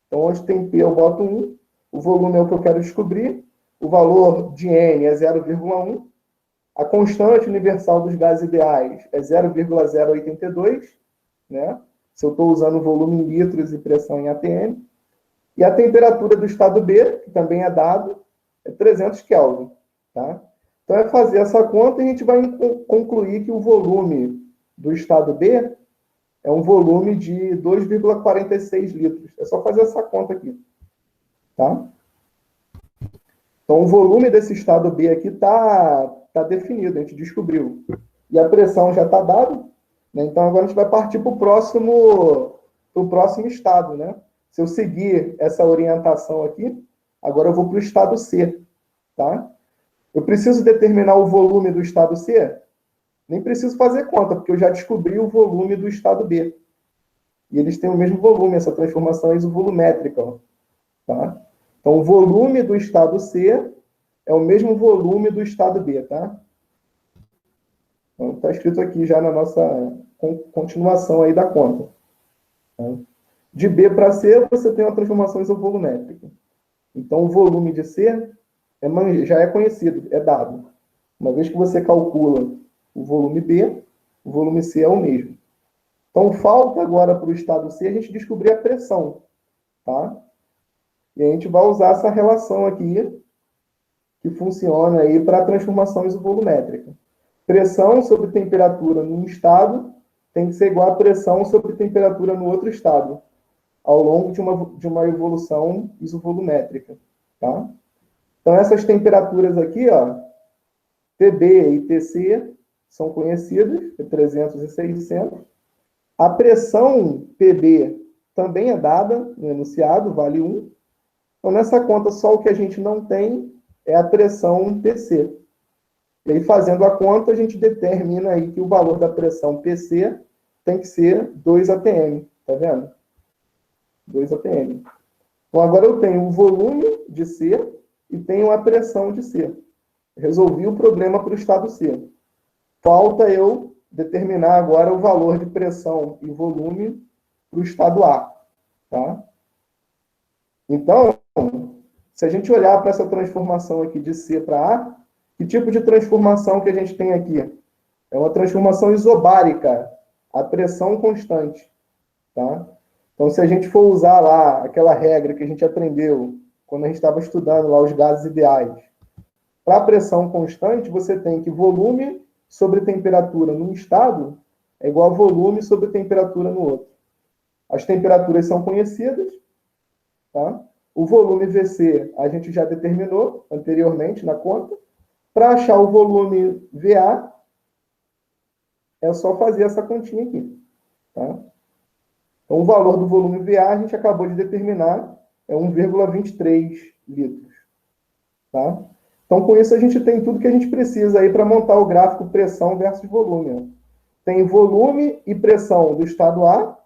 Então, onde tem P, eu boto 1, o volume é o que eu quero descobrir, o valor de N é 0,1, a constante universal dos gases ideais é 0,082, né? Se eu estou usando o volume em litros e pressão em atm. E a temperatura do estado B, que também é dado, é 300 Kelvin. Tá? Então, é fazer essa conta e a gente vai concluir que o volume do estado B é um volume de 2,46 litros. É só fazer essa conta aqui. Tá? Então, o volume desse estado B aqui está definido, a gente descobriu. E a pressão já está dada. Né? Então, agora a gente vai partir para o próximo estado, né? Se eu seguir essa orientação aqui, agora eu vou para o estado C, tá? Eu preciso determinar o volume do estado C? Nem preciso fazer conta, porque eu já descobri o volume do estado B. E eles têm o mesmo volume, essa transformação é isovolumétrica, ó, tá? Então, o volume do estado C é o mesmo volume do estado B, tá? Então, está escrito aqui já na nossa continuação aí da conta. Tá? De B para C, você tem uma transformação isovolumétrica. Então, o volume de C já é conhecido, é dado. Uma vez que você calcula o volume B, o volume C é o mesmo. Então, falta agora para o estado C a gente descobrir a pressão. Tá? E a gente vai usar essa relação aqui, que funciona aí para a transformação isovolumétrica. Pressão sobre temperatura num estado tem que ser igual a pressão sobre temperatura no outro estado, ao longo de uma evolução isovolumétrica, tá? Então, essas temperaturas aqui, ó, TB e TC, são conhecidas, 300 e 600. A pressão PB também é dada no enunciado, vale 1. Então, nessa conta, só o que a gente não tem é a pressão PC. E aí, fazendo a conta, a gente determina aí que o valor da pressão PC tem que ser 2 atm, tá vendo? 2 atm. Então, agora eu tenho o volume de C e tenho a pressão de C. Resolvi o problema para o estado C. Falta eu determinar agora o valor de pressão e volume para o estado A. Tá? Então, se a gente olhar para essa transformação aqui de C para A, que tipo de transformação que a gente tem aqui? É uma transformação isobárica, a pressão constante. Tá? Então, se a gente for usar lá aquela regra que a gente aprendeu quando a gente estava estudando lá os gases ideais, para a pressão constante, você tem que volume sobre temperatura num estado é igual a volume sobre temperatura no outro. As temperaturas são conhecidas, tá? O volume VC a gente já determinou anteriormente na conta, Para achar o volume VA, é só fazer essa continha aqui. Tá? Então, o valor do volume VA a gente acabou de determinar, é 1,23 litros. Tá? Então, com isso, a gente tem tudo que a gente precisa aí para montar o gráfico pressão versus volume. Ó. Tem volume e pressão do estado A,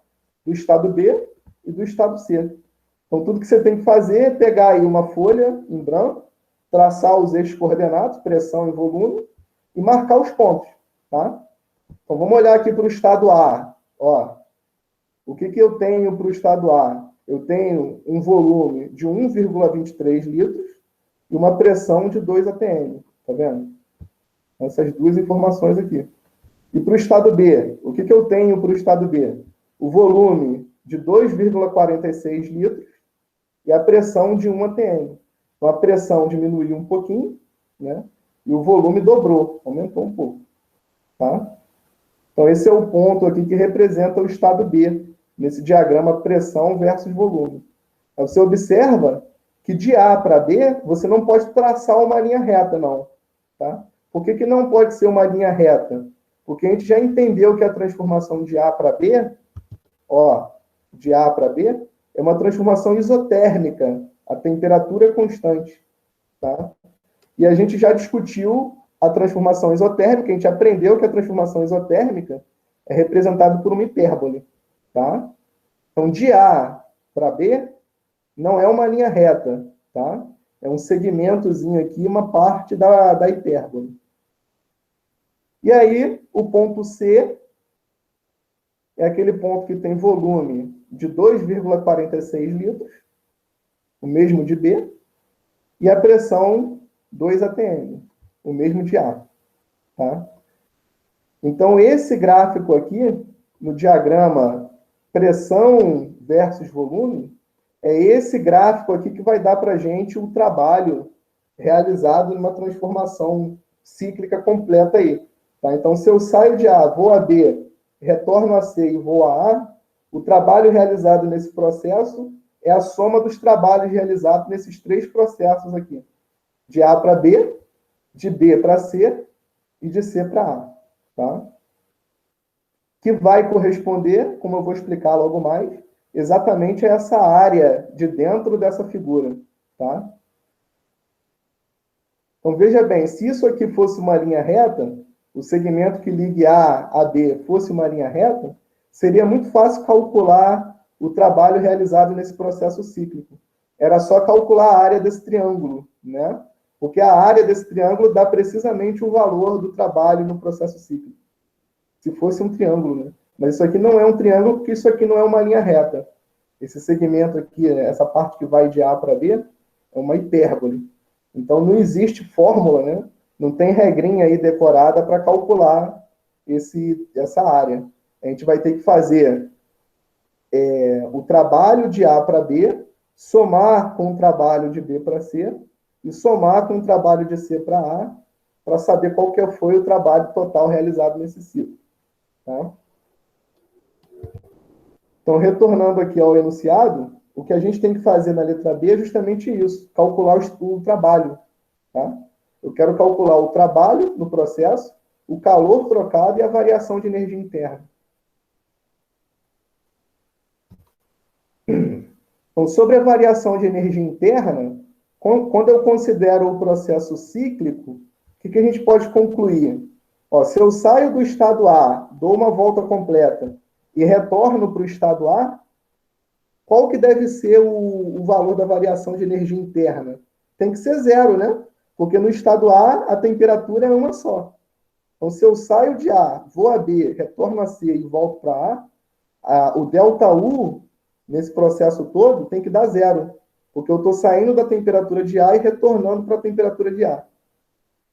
do estado B e do estado C. Então, tudo que você tem que fazer é pegar aí uma folha em branco, traçar os eixos coordenados, pressão e volume, e marcar os pontos. Tá? Então, vamos olhar aqui para o estado A. Ó, o que eu tenho para o estado A? Eu tenho um volume de 1,23 litros e uma pressão de 2 atm. Tá vendo? Essas duas informações aqui. E para o estado B, o que eu tenho para o estado B? O volume de 2,46 litros e a pressão de 1 atm. Então, a pressão diminuiu um pouquinho, né? E o volume dobrou, aumentou um pouco. Tá? Então, esse é o ponto aqui que representa o estado B, nesse diagrama pressão versus volume. Aí você observa que de A para B, você não pode traçar uma linha reta, não. Tá? Por que não pode ser uma linha reta? Porque a gente já entendeu que a transformação de A para B, ó, de A para B, é uma transformação isotérmica. A temperatura é constante. Tá? E a gente já discutiu a transformação isotérmica, a gente aprendeu que a transformação isotérmica é representada por uma hipérbole. Tá? Então, de A para B, não é uma linha reta. Tá? É um segmentozinho aqui, uma parte da hipérbole. E aí, o ponto C é aquele ponto que tem volume de 2,46 litros, o mesmo de B, e a pressão 2 atm, o mesmo de A. Tá? Então, esse gráfico aqui, no diagrama pressão versus volume, é esse gráfico aqui que vai dar para a gente o trabalho realizado numa transformação cíclica completa aí. Tá? Então, se eu saio de A, vou a B, retorno a C e vou a A, o trabalho realizado nesse processo é a soma dos trabalhos realizados nesses três processos aqui. De A para B, de B para C e de C para A. Tá? Que vai corresponder, como eu vou explicar logo mais, exatamente a essa área de dentro dessa figura. Tá? Então, veja bem, se isso aqui fosse uma linha reta, o segmento que ligue A a B fosse uma linha reta, seria muito fácil calcular o trabalho realizado nesse processo cíclico. Era só calcular a área desse triângulo, né? Porque a área desse triângulo dá precisamente o valor do trabalho no processo cíclico. Se fosse um triângulo, né? Mas isso aqui não é um triângulo, porque isso aqui não é uma linha reta. Esse segmento aqui, essa parte que vai de A para B, é uma hipérbole. Então, não existe fórmula, né? Não tem regrinha aí decorada para calcular essa área. A gente vai ter que fazer o trabalho de A para B, somar com o trabalho de B para C, e somar com o trabalho de C para A, para saber qual que foi o trabalho total realizado nesse ciclo. Tá? Então, retornando aqui ao enunciado, o que a gente tem que fazer na letra B é justamente isso, calcular o trabalho. Tá? Eu quero calcular o trabalho no processo, o calor trocado e a variação de energia interna. Então, sobre a variação de energia interna, quando eu considero o processo cíclico, o que a gente pode concluir? Ó, se eu saio do estado A, dou uma volta completa e retorno para o estado A, qual que deve ser o valor da variação de energia interna? Tem que ser zero, né? Porque no estado A, a temperatura é uma só. Então, se eu saio de A, vou a B, retorno a C e volto para A, o ΔU, nesse processo todo, tem que dar zero. Porque eu estou saindo da temperatura de A e retornando para a temperatura de A.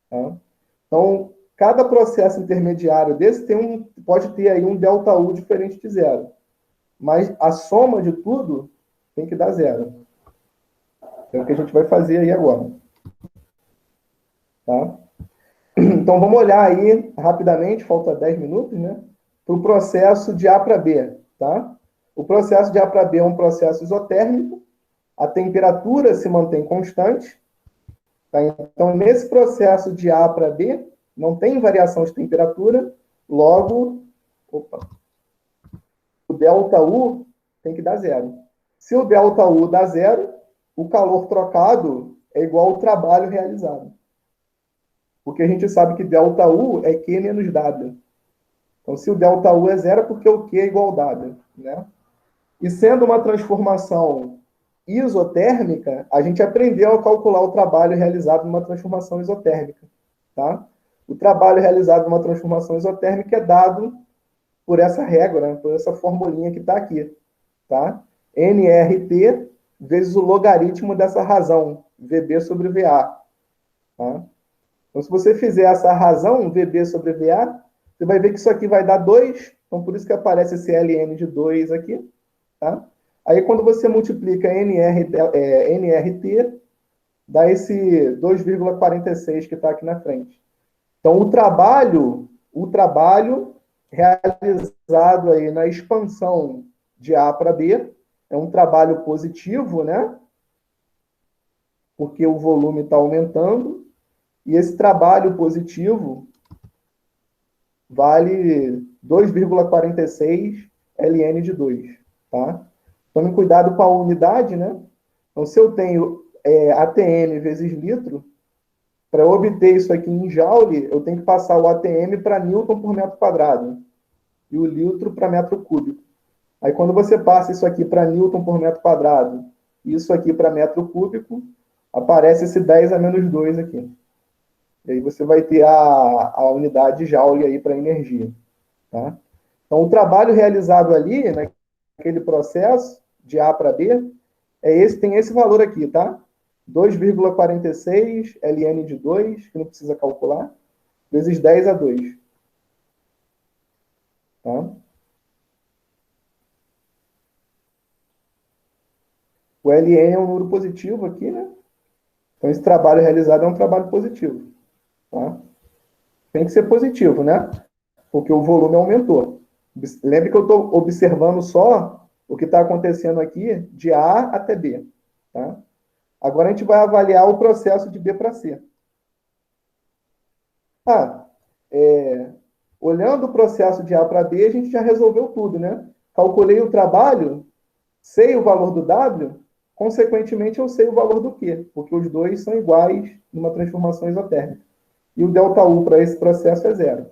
Tá? Então, cada processo intermediário desse pode ter aí um ΔU diferente de zero. Mas a soma de tudo tem que dar zero. É o que a gente vai fazer aí agora. Tá? Então, vamos olhar aí rapidamente, falta 10 minutos, né? Para o processo de A para B. Tá? O processo de A para B é um processo isotérmico, a temperatura se mantém constante Tá? Então, nesse processo de A para B, não tem variação de temperatura, logo, o ΔU tem que dar zero. Se o ΔU dá zero, o calor trocado é igual ao trabalho realizado. Porque a gente sabe que ΔU é Q menos W. Então, se o ΔU é zero, é porque o Q é igual a W. Né? E sendo uma transformação isotérmica, a gente aprendeu a calcular o trabalho realizado numa transformação isotérmica. Tá? O trabalho realizado numa transformação isotérmica é dado por essa régua, né? Por essa formulinha que está aqui. Tá? nRT vezes o logaritmo dessa razão, VB sobre VA. Tá? Então, se você fizer essa razão, VB sobre VA, você vai ver que isso aqui vai dar 2. Então, por isso que aparece esse ln de 2 aqui. Tá? Aí, quando você multiplica nRT, dá esse 2,46 que está aqui na frente. Então, o trabalho realizado aí na expansão de A para B é um trabalho positivo, né? Porque o volume está aumentando. E esse trabalho positivo vale 2,46 ln de 2, tá? Tome cuidado com a unidade, né? Então, se eu tenho ATM vezes litro, para obter isso aqui em joule, eu tenho que passar o ATM para Newton por metro quadrado e o litro para metro cúbico. Aí, quando você passa isso aqui para Newton por metro quadrado e isso aqui para metro cúbico, aparece esse 10 a menos 2 aqui. E aí você vai ter a unidade joule aí para energia. Tá? Então, o trabalho realizado ali, naquele processo, de A para B, tem esse valor aqui, tá? 2,46 ln de 2, que não precisa calcular, vezes 10 a 2. Tá? O ln é um número positivo aqui, né? Então, esse trabalho realizado é um trabalho positivo. Tá? Tem que ser positivo, né? Porque o volume aumentou. Lembre que eu estou observando só o que está acontecendo aqui de A até B. Tá? Agora a gente vai avaliar o processo de B para C. Olhando o processo de A para B, a gente já resolveu tudo, né? Calculei o trabalho, sei o valor do W, consequentemente eu sei o valor do Q, porque os dois são iguais numa transformação isotérmica. E o ΔU para esse processo é zero.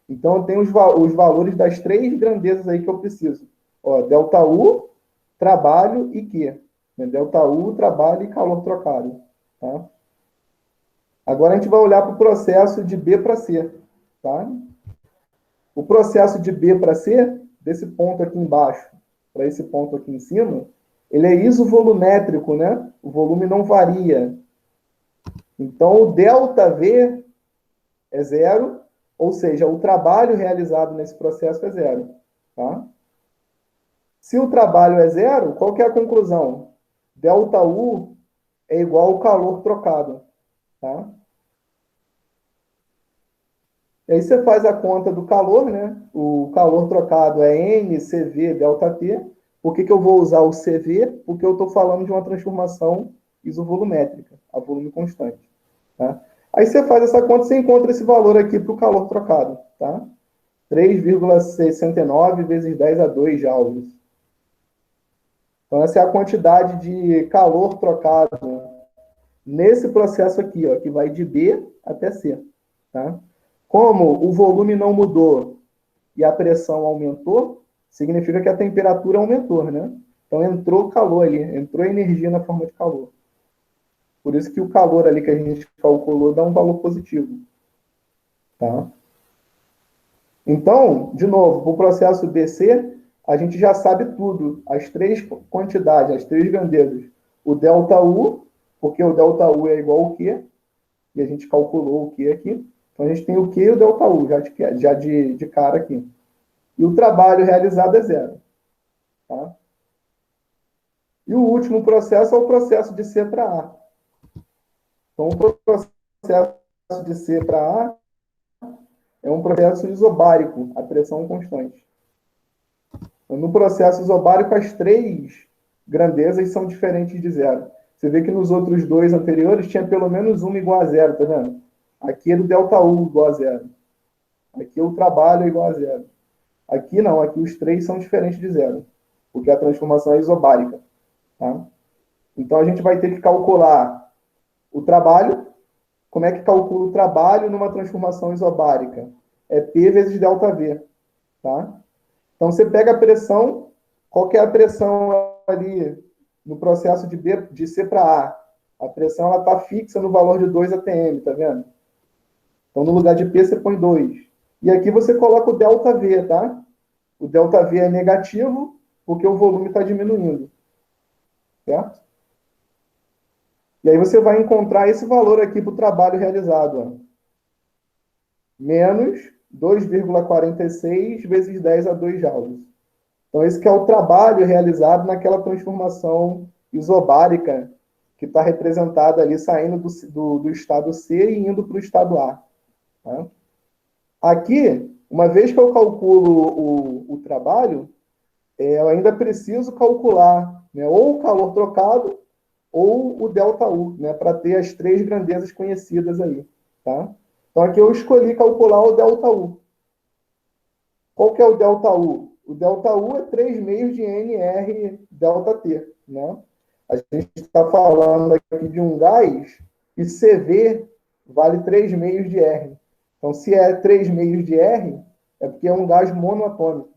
Então, eu tenho os valores das três grandezas aí que eu preciso. Ó, ΔU, trabalho e Q. ΔU, trabalho e calor trocado. Tá? Agora, a gente vai olhar para o processo de B para C. Tá? O processo de B para C, desse ponto aqui embaixo para esse ponto aqui em cima, ele é isovolumétrico, né? O volume não varia. Então, o ΔV é zero, ou seja, o trabalho realizado nesse processo é zero. Tá? Se o trabalho é zero, qual que é a conclusão? ΔU é igual ao calor trocado. Tá? E aí você faz a conta do calor, né? O calor trocado é NCV ΔT. Por que eu vou usar o CV? Porque eu estou falando de uma transformação isovolumétrica, a volume constante. Tá? Aí você faz essa conta e você encontra esse valor aqui para o calor trocado. Tá? 3,69 vezes 10 a 2 joules. Então, essa é a quantidade de calor trocado nesse processo aqui, ó, que vai de B até C. Tá? Como o volume não mudou e a pressão aumentou, significa que a temperatura aumentou, né? Então, entrou calor ali, entrou energia na forma de calor. Por isso que o calor ali que a gente calculou dá um valor positivo. Tá? Então, de novo, para o processo BC, a gente já sabe tudo, as três quantidades, as três grandezas. O ΔU, porque o ΔU é igual ao Q, e a gente calculou o Q aqui. Então, a gente tem o Q e o ΔU, já de cara aqui. E o trabalho realizado é zero. Tá? E o último processo é o processo de C para A. Então, o processo de C para A é um processo isobárico, a pressão constante. No processo isobárico, as três grandezas são diferentes de zero. Você vê que nos outros dois anteriores tinha pelo menos uma igual a zero, tá vendo? Aqui é do ΔU igual a zero. Aqui é o trabalho é igual a zero. Aqui não, aqui os três são diferentes de zero, porque a transformação é isobárica. Tá? Então a gente vai ter que calcular o trabalho. Como é que calcula o trabalho numa transformação isobárica? É P vezes ΔV. Tá? Então você pega a pressão, qual que é a pressão ali no processo de C para A? A pressão está fixa no valor de 2 atm, tá vendo? Então no lugar de P você põe 2. E aqui você coloca o ΔV, tá? O ΔV é negativo porque o volume está diminuindo. Certo? E aí você vai encontrar esse valor aqui para o trabalho realizado. Ó. Menos 2,46 vezes 10 a 2 joules. Então, esse que é o trabalho realizado naquela transformação isobárica que está representada ali, saindo do estado C e indo para o estado A. Tá? Aqui, uma vez que eu calculo o trabalho, eu ainda preciso calcular, né, ou o calor trocado ou o ΔU, né, para ter as três grandezas conhecidas aí. Tá? Então, aqui eu escolhi calcular o ΔU. Qual que é o ΔU? O ΔU é 3 meios de NR ΔT. Né? A gente está falando aqui de um gás e CV vale 3 meios de R. Então, se é 3 meios de R, é porque é um gás monoatômico.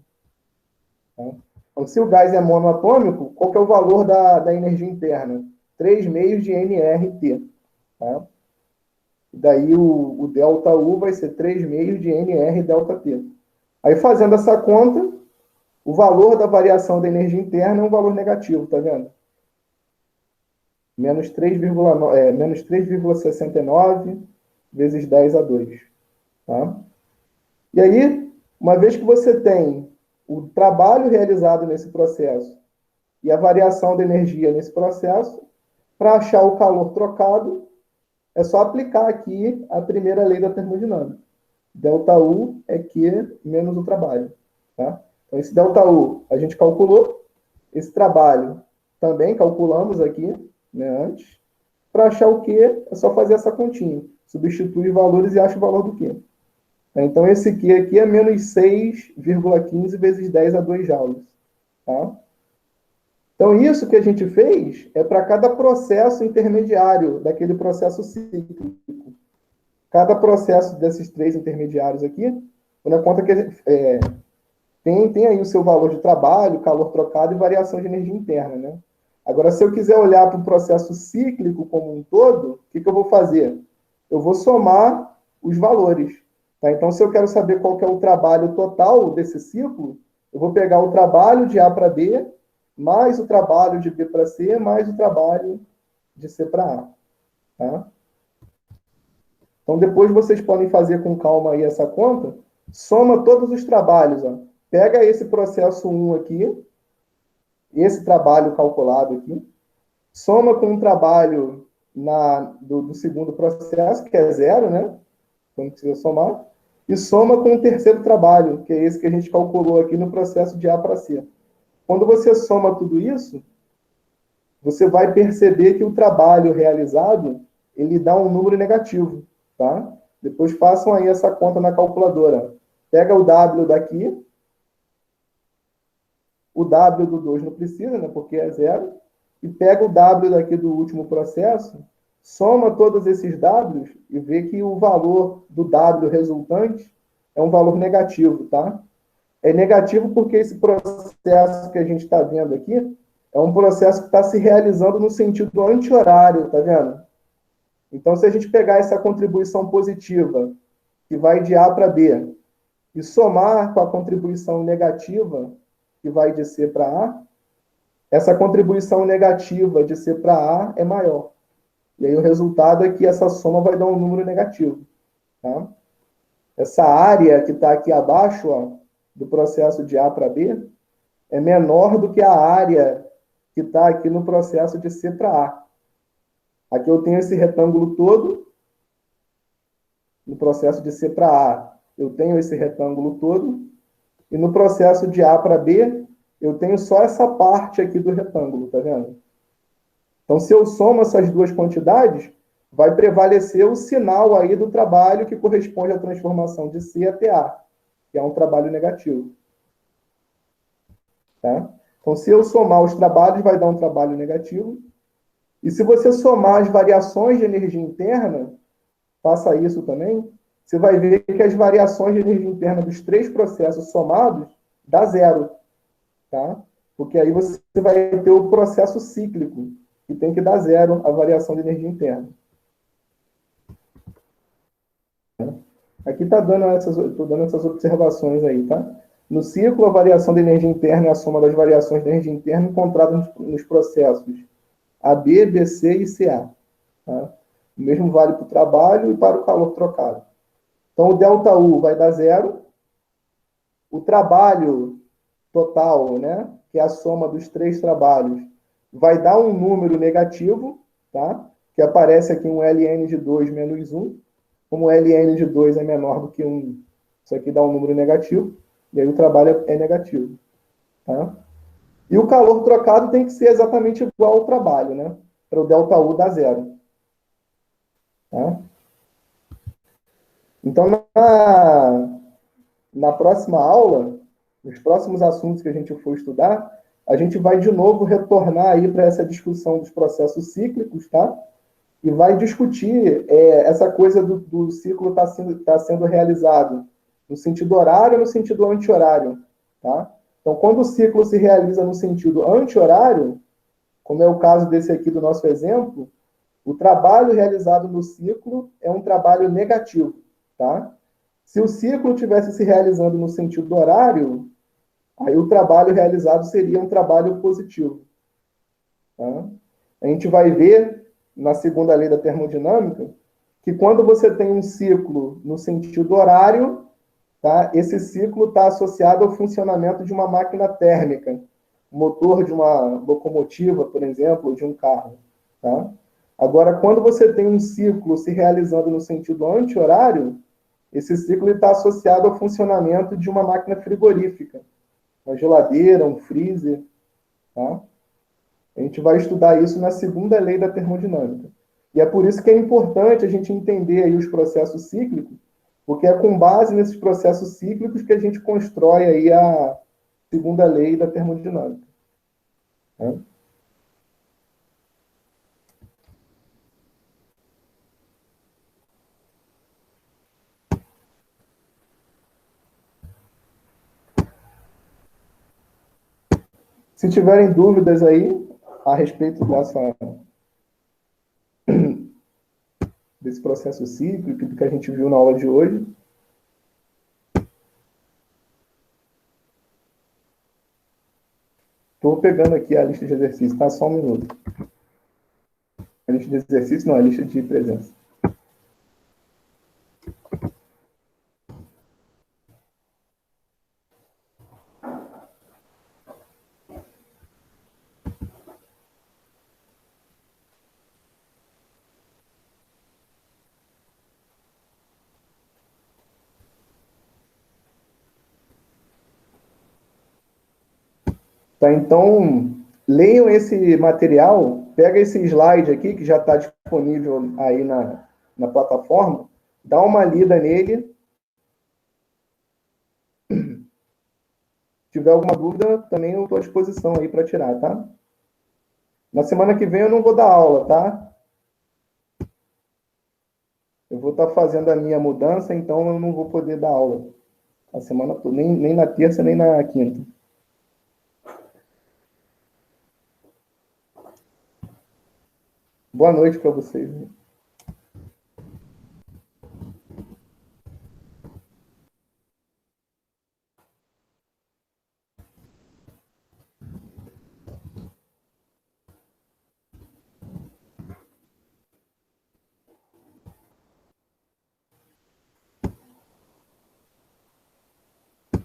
Tá? Então, se o gás é monoatômico, qual que é o valor da energia interna? 3 meios de nRT. Tá? Daí o ΔU vai ser 3 meios de NR ΔT. Aí, fazendo essa conta, o valor da variação da energia interna é um valor negativo, tá vendo? Menos 3,69 vezes 10 a 2. Tá? E aí, uma vez que você tem o trabalho realizado nesse processo e a variação da energia nesse processo, para achar o calor trocado, é só aplicar aqui a primeira lei da termodinâmica. ΔU é Q menos o trabalho. Tá? Então, esse ΔU a gente calculou, esse trabalho também calculamos aqui, né, antes. Para achar o Q, é só fazer essa continha. Substitui os valores e acha o valor do Q. Então, esse Q aqui é menos 6,15 vezes 10 a 2 joules. Tá? Então, isso que a gente fez é para cada processo intermediário daquele processo cíclico. Cada processo desses três intermediários aqui, na conta que tem aí o seu valor de trabalho, calor trocado e variação de energia interna. Né? Agora, se eu quiser olhar para o processo cíclico como um todo, o que eu vou fazer? Eu vou somar os valores. Tá? Então, se eu quero saber qual que é o trabalho total desse ciclo, eu vou pegar o trabalho de A para B, mais o trabalho de B para C, mais o trabalho de C para A. Tá? Então, depois vocês podem fazer com calma aí essa conta, soma todos os trabalhos. Ó. Pega esse processo 1 aqui, esse trabalho calculado aqui, soma com um trabalho do segundo processo, que é 0, né? Então, não precisa somar, e soma com o terceiro trabalho, que é esse que a gente calculou aqui no processo de A para C. Quando você soma tudo isso, você vai perceber que o trabalho realizado, ele dá um número negativo, tá? Depois façam aí essa conta na calculadora. Pega o W daqui, o W do 2 não precisa, né? Porque é 0, e pega o W daqui do último processo, soma todos esses Ws e vê que o valor do W resultante é um valor negativo, tá? É negativo porque esse processo que a gente está vendo aqui é um processo que está se realizando no sentido anti-horário, tá vendo? Então, se a gente pegar essa contribuição positiva, que vai de A para B, e somar com a contribuição negativa, que vai de C para A, essa contribuição negativa de C para A é maior. E aí o resultado é que essa soma vai dar um número negativo. Tá? Essa área que está aqui abaixo, ó, do processo de A para B, é menor do que a área que está aqui no processo de C para A. Aqui eu tenho esse retângulo todo, no processo de C para A, eu tenho esse retângulo todo, e no processo de A para B, eu tenho só essa parte aqui do retângulo, tá vendo? Então, se eu somo essas duas quantidades, vai prevalecer o sinal aí do trabalho que corresponde à transformação de C até A, que é um trabalho negativo. Tá? Então, se eu somar os trabalhos, vai dar um trabalho negativo. E se você somar as variações de energia interna, faça isso também, você vai ver que as variações de energia interna dos três processos somados dá zero. Tá? Porque aí você vai ter o processo cíclico, que tem que dar zero a variação de energia interna. Aqui está dando essas observações aí, tá? No ciclo, a variação de energia interna é a soma das variações de energia interna encontradas nos processos AB, BC e CA. Tá? O mesmo vale para o trabalho e para o calor trocado. Então, o ΔU vai dar zero. O trabalho total, né, que é a soma dos três trabalhos, vai dar um número negativo, tá? Que aparece aqui um ln de 2 menos 1. Como ln de 2 é menor do que 1, isso aqui dá um número negativo, e aí o trabalho é negativo. Tá? E o calor trocado tem que ser exatamente igual ao trabalho, né? Para o ΔU dar zero. Tá? Então, na próxima aula, nos próximos assuntos que a gente for estudar, a gente vai de novo retornar aí para essa discussão dos processos cíclicos, tá? E vai discutir essa coisa do ciclo tá sendo realizado no sentido horário ou no sentido anti-horário, tá? Então, quando o ciclo se realiza no sentido anti-horário, como é o caso desse aqui do nosso exemplo, o trabalho realizado no ciclo é um trabalho negativo, tá? Se o ciclo tivesse se realizando no sentido horário, aí o trabalho realizado seria um trabalho positivo. Tá? A gente vai ver, na segunda lei da termodinâmica, que quando você tem um ciclo no sentido horário, tá? Esse ciclo está associado ao funcionamento de uma máquina térmica, motor de uma locomotiva, por exemplo, ou de um carro. Tá? Agora, quando você tem um ciclo se realizando no sentido anti-horário, esse ciclo está associado ao funcionamento de uma máquina frigorífica, uma geladeira, um freezer. Tá? A gente vai estudar isso na segunda lei da termodinâmica. E é por isso que é importante a gente entender aí os processos cíclicos, porque é com base nesses processos cíclicos que a gente constrói aí a segunda lei da termodinâmica. Tá? Se tiverem dúvidas aí a respeito desse processo cíclico, do que a gente viu na aula de hoje, estou pegando aqui a lista de exercícios, tá? Só um minuto. A lista de exercícios, não, a lista de presença. Tá, então, leiam esse material, pega esse slide aqui, que já está disponível aí na plataforma, dá uma lida nele. Se tiver alguma dúvida, também eu estou à disposição aí para tirar, tá? Na semana que vem eu não vou dar aula, tá? Eu vou estar fazendo a minha mudança, então eu não vou poder dar aula a semana toda, nem na terça, nem na quinta. Boa noite para vocês.